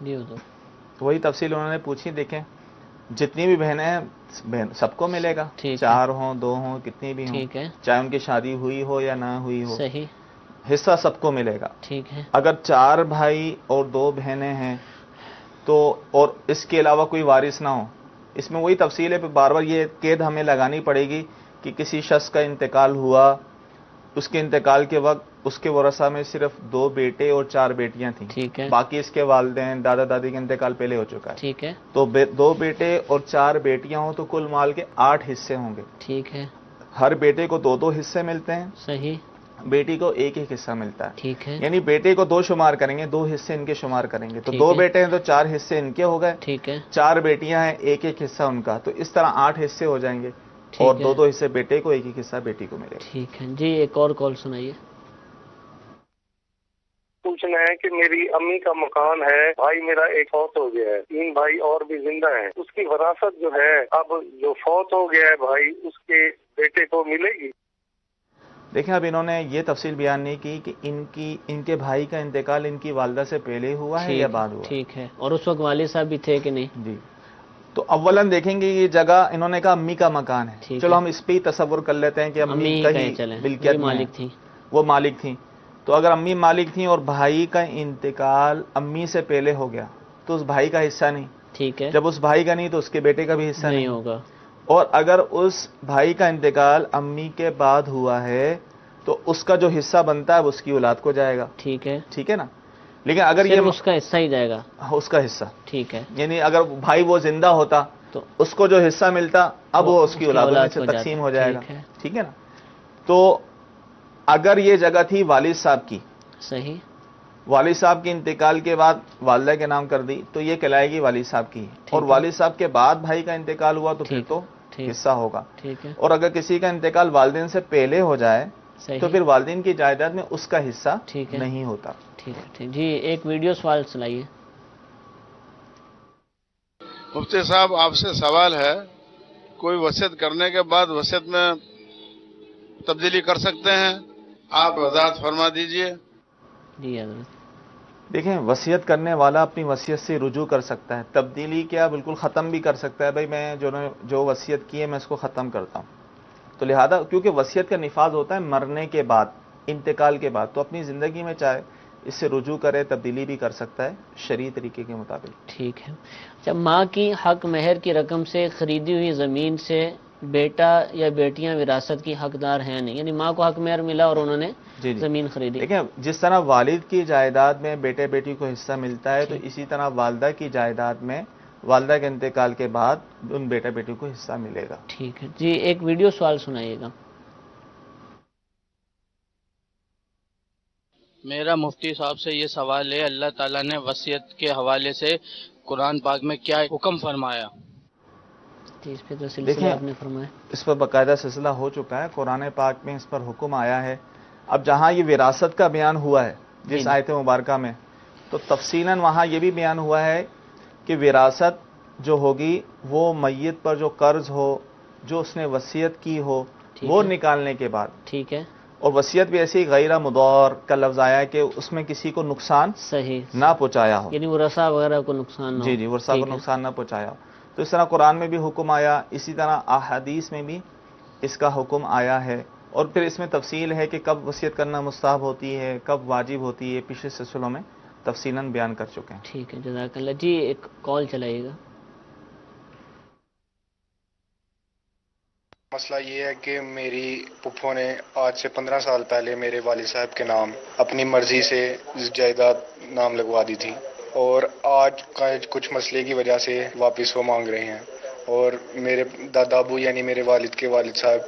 جی حضور. وہی تفصیل انہوں نے پوچھی. دیکھیں جتنی بھی بہنیں ہیں سب کو ملے گا. ٹھیک ہے. 4 ہوں 2 ہوں کتنی بھی ہوں ٹھیک ہے، چاہے ان کی شادی ہوئی ہو یا نہ ہوئی ہو صحیح، حصہ سب کو ملے گا. ٹھیک ہے، اگر 4 بھائی اور 2 بہنیں ہیں تو اور اس کے علاوہ کوئی وارث نہ ہو اس میں وہی تفصیل ہے. پھر بار بار یہ قید ہمیں لگانی پڑے گی کہ کسی شخص کا انتقال ہوا اس کے انتقال کے وقت اس کے ورثہ میں صرف 2 بیٹے اور 4 بیٹیاں تھیں. ٹھیک ہے، باقی اس کے والدین دادا دادی کا انتقال پہلے ہو چکا ہے. ٹھیک ہے، تو 2 بیٹے اور 4 بیٹیاں ہوں تو کل مال کے 8 حصے ہوں گے. ٹھیک ہے، ہر بیٹے کو 2 حصے ملتے ہیں صحیح، بیٹی کو 1 حصہ ملتا ہے. ٹھیک ہے، یعنی بیٹے کو 2 شمار کریں گے 2 حصے ان کے شمار کریں گے تو ٹھیک 2 ہے. بیٹے ہیں تو 4 حصے ان کے ہو گئے. ٹھیک ہے، 4 بیٹیاں ہیں 1 حصہ ان کا تو اس طرح 8 حصے ہو جائیں گے ٹھیک اور ہے. 2 حصے بیٹے کو 1 حصہ بیٹی کو ملے گا. ٹھیک ہے. جی ایک اور کال سنائیے. پوچھنا ہے کہ میری امی کا مکان ہے، بھائی میرا ایک فوت ہو گیا ہے، 3 بھائی اور بھی زندہ ہیں، اس کی وراثت جو ہے اب جو فوت ہو گیا ہے بھائی اس کے بیٹے کو ملے گی؟ دیکھیں اب انہوں نے یہ تفصیل بیان نہیں کی کہ ان کے بھائی کا انتقال ان کی والدہ سے پہلے ہوا ہے یا بعد ہوا ہے. ٹھیک ہے. اور اس وقت والد صاحب بھی تھے کہ نہیں؟ جی تو اولاً دیکھیں گے یہ جگہ انہوں نے کہا امی کا مکان ہے. ٹھیک چلو ہے. ہم اس پہ ہی تصور کر لیتے ہیں کہ امی ہی کا کہیں ہی چلیں، ملکیت وہی میں مالک تھی. وہ مالک تھیں. تو اگر امی مالک تھیں اور بھائی کا انتقال امی سے پہلے ہو گیا تو اس بھائی کا حصہ نہیں. ٹھیک ہے، جب اس بھائی کا نہیں تو اس کے بیٹے کا بھی حصہ نہیں نہیں ہوگا. اور اگر اس بھائی کا انتقال امی کے بعد ہوا ہے تو اس کا جو حصہ بنتا ہے وہ اس کی اولاد کو جائے گا. ٹھیک ہے، ٹھیک ہے نا. لیکن اگر صرف یہ اس کا حصہ ہی جائے گا. اس کا حصہ ٹھیک ہے، یعنی اگر بھائی وہ زندہ ہوتا تو اس کو جو حصہ ملتا اب وہ اس کی اولادوں میں سے کو تقسیم جاتا. ہو جائے گا. ٹھیک ہے، ٹھیک ہے نا. تو اگر یہ جگہ تھی والد صاحب کی، صحیح، والد صاحب کے انتقال کے بعد والدہ کے نام کر دی تو یہ کہلائے گی والد صاحب کی. اور ٹھیک ہے. والد صاحب کے بعد بھائی کا انتقال ہوا تو پھر ٹھیک تو ٹھیک حصہ ہوگا. ٹھیک ہے، اور اگر کسی کا انتقال والدین سے پہلے ہو جائے صحیح، تو پھر والدین کی جائیداد میں اس کا حصہ ٹھیک ہے. نہیں ہوتا. ٹھیک ہے، ٹھیک. جی ایک ویڈیو سوال سنائیے. مفتی صاحب آپ سے سوال ہے، کوئی وصیت کرنے کے بعد وصیت میں تبدیلی کر سکتے ہیں؟ آپ وضاحت فرما دیجئے. جی حضرت. دیکھیں وصیت کرنے والا اپنی وصیت سے رجوع کر سکتا ہے. تبدیلی کیا بالکل ختم بھی کر سکتا ہے. بھائی میں جو وصیت کی ہے میں اس کو ختم کرتا ہوں. تو لہذا کیونکہ وصیت کا نفاذ ہوتا ہے مرنے کے بعد انتقال کے بعد تو اپنی زندگی میں چاہے اس سے رجوع کرے تبدیلی بھی کر سکتا ہے شرعی طریقے کے مطابق. ٹھیک ہے. اچھا ماں کی حق مہر کی رقم سے خریدی ہوئی زمین سے بیٹا یا بیٹیاں وراثت کی حقدار ہیں نہیں، یعنی ماں کو حق مہر ملا اور انہوں نے جی زمین خریدی. دیکھیں جس طرح والد کی جائیداد میں بیٹے بیٹی کو حصہ ملتا ہے تو ٹھیک. اسی طرح والدہ کی جائیداد میں والدہ کے انتقال کے بعد ان بیٹا بیٹی کو حصہ ملے گا. ٹھیک ہے. جی ایک ویڈیو سوال سنائیے گا. میرا مفتی صاحب سے یہ سوال ہے، اللہ تعالیٰ نے وصیت کے حوالے سے قرآن پاک میں کیا حکم فرمایا؟ جی، اس پہ تو سلسلہ آپ نے فرمایا، اس پر باقاعدہ سلسلہ ہو چکا ہے، قرآن پاک میں اس پر حکم آیا ہے۔ اب جہاں یہ وراثت کا بیان ہوا ہے جس آیت مبارکہ میں، تو تفصیلاً وہاں یہ بھی بیان ہوا ہے کہ وراثت جو ہوگی وہ میت پر جو قرض ہو، جو اس نے وصیت کی ہو، وہ نکالنے کے بعد، ٹھیک ہے، اور وصیت بھی ایسی غیر مضار کا لفظ آیا ہے کہ اس میں کسی کو نقصان صحیح نہ پہنچایا ہو، یعنی ورثہ وغیرہ کو نقصان نہ ہو، جی ورثہ کو نقصان نہ پہنچایا ہو۔ تو اس طرح قرآن میں بھی حکم آیا، اسی طرح احادیث میں بھی اس کا حکم آیا ہے، اور پھر اس میں تفصیل ہے کہ کب وصیت کرنا مستحب ہوتی ہے، کب واجب ہوتی ہے، پچھلے سلسلوں میں تفصیلاً بیان کر چکے ہیں۔ ٹھیک ہے، جزاک اللہ۔ جی ایک کال چلائیے گا۔ مسئلہ یہ ہے کہ میری پھپھو نے آج سے 15 سال پہلے میرے والد صاحب کے نام اپنی مرضی سے جائیداد نام لگوا دی تھی، اور آج کا کچھ مسئلے کی وجہ سے واپس وہ مانگ رہے ہیں، اور میرے دادا ابو یعنی میرے والد کے والد صاحب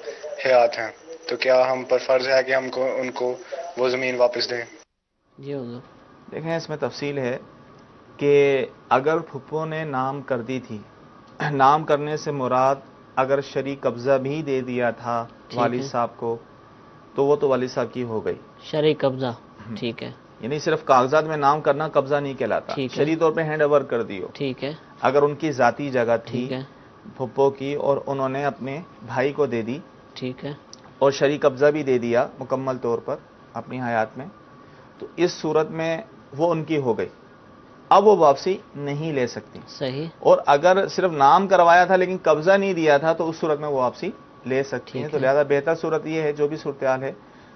حیات ہیں، تو کیا ہم پر فرض ہے کہ ہم کو ان کو وہ زمین واپس دیں؟ جی حضور، دیکھیں اس میں تفصیل ہے کہ اگر پھپھو نے نام کر دی تھی، نام کرنے سے مراد اگر شرعی قبضہ بھی دے دیا تھا والد صاحب کو، تو وہ تو والد صاحب کی ہو گئی شرعی قبضہ، ٹھیک ہے، یعنی صرف کاغذات میں نام کرنا قبضہ نہیں کہلاتا، شرعی طور پہ ہینڈ اوور کر دیو، ٹھیک ہے، اگر ان کی ذاتی جگہ تھی پھپھو کی اور انہوں نے اپنے بھائی کو دے دی، ٹھیک ہے، اور شرعی قبضہ بھی دے دیا مکمل طور پر اپنی حیات میں، تو اس صورت میں وہ ان کی ہو گئی، اب وہ واپسی نہیں لے سکتی، صحیح، اور اگر صرف نام کروایا تھا لیکن قبضہ نہیں دیا تھا تو اس صورت میں وہ واپسی لے سکتی ہیں۔ تو لہذا بہتر صورت یہ ہے، جو بھی صورتحال ہے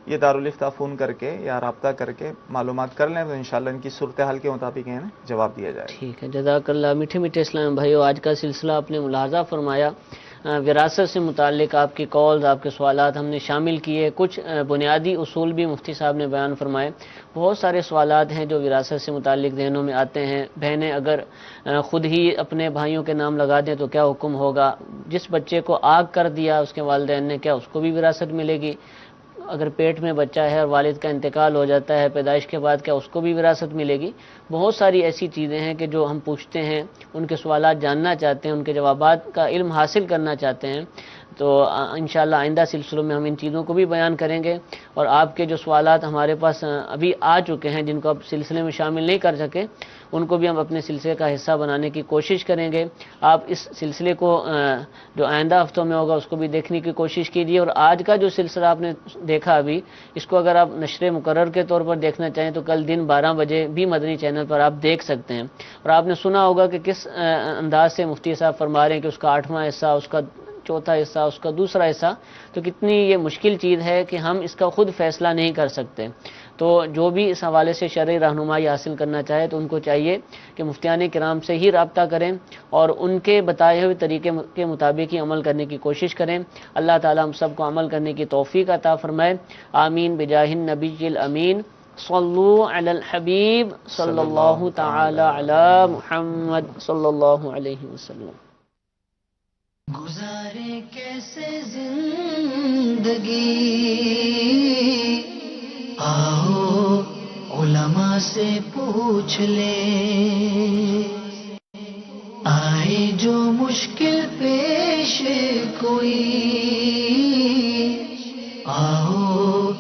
یہ دارالفتہ فون کر کے یا رابطہ کر کے معلومات کر لیں، تو انشاءاللہ ان کی صورتحال کے مطابق انہیں جواب دیا جائے گا۔ ٹھیک ہے، جزاک اللہ۔ میٹھے میٹھے اسلام بھائیو، آج کا سلسلہ آپ نے ملاحظہ فرمایا، وراثت سے متعلق آپ کی کالز، آپ کے سوالات ہم نے شامل کیے، کچھ بنیادی اصول بھی مفتی صاحب نے بیان فرمائے۔ بہت سارے سوالات ہیں جو وراثت سے متعلق ذہنوں میں آتے ہیں، بہنیں اگر خود ہی اپنے بھائیوں کے نام لگا دیں تو کیا حکم ہوگا؟ جس بچے کو آگ کر دیا اس کے والدین نے، کیا اس کو بھی وراثت ملے گی؟ اگر پیٹ میں بچہ ہے اور والد کا انتقال ہو جاتا ہے پیدائش کے بعد، کیا اس کو بھی وراثت ملے گی؟ بہت ساری ایسی چیزیں ہیں کہ جو ہم پوچھتے ہیں، ان کے سوالات جاننا چاہتے ہیں، ان کے جوابات کا علم حاصل کرنا چاہتے ہیں، تو انشاءاللہ آئندہ سلسلوں میں ہم ان چیزوں کو بھی بیان کریں گے، اور آپ کے جو سوالات ہمارے پاس ابھی آ چکے ہیں جن کو اب سلسلے میں شامل نہیں کر سکے، ان کو بھی ہم اپنے سلسلے کا حصہ بنانے کی کوشش کریں گے۔ آپ اس سلسلے کو جو آئندہ ہفتوں میں ہوگا اس کو بھی دیکھنے کی کوشش کیجیے، اور آج کا جو سلسلہ آپ نے دیکھا ابھی، اس کو اگر آپ نشر مقرر کے طور پر دیکھنا چاہیں تو کل دن 12 بجے بھی مدنی چینل پر آپ دیکھ سکتے ہیں۔ اور آپ نے سنا ہوگا کہ کس انداز سے مفتی صاحب فرما رہے ہیں کہ اس کا 8واں حصہ، اس کا چوتھا حصہ، اس کا دوسرا حصہ، تو کتنی یہ مشکل چیز ہے کہ ہم اس کا خود فیصلہ نہیں کر سکتے۔ تو جو بھی اس حوالے سے شرعی رہنمائی حاصل کرنا چاہے تو ان کو چاہیے کہ مفتیان کرام سے ہی رابطہ کریں اور ان کے بتائے ہوئے طریقے کے مطابق ہی عمل کرنے کی کوشش کریں۔ اللہ تعالی ہم سب کو عمل کرنے کی توفیق عطا فرمائے، آمین بجاہ النبی الامین۔ صلو علی الحبیب صلی اللہ تعالی علی محمد صلی اللہ علیہ وسلم۔ گزارے کیسے زندگی، آؤ علماء سے پوچھ لیں، آئے جو مشکل پیش کوئی، آؤ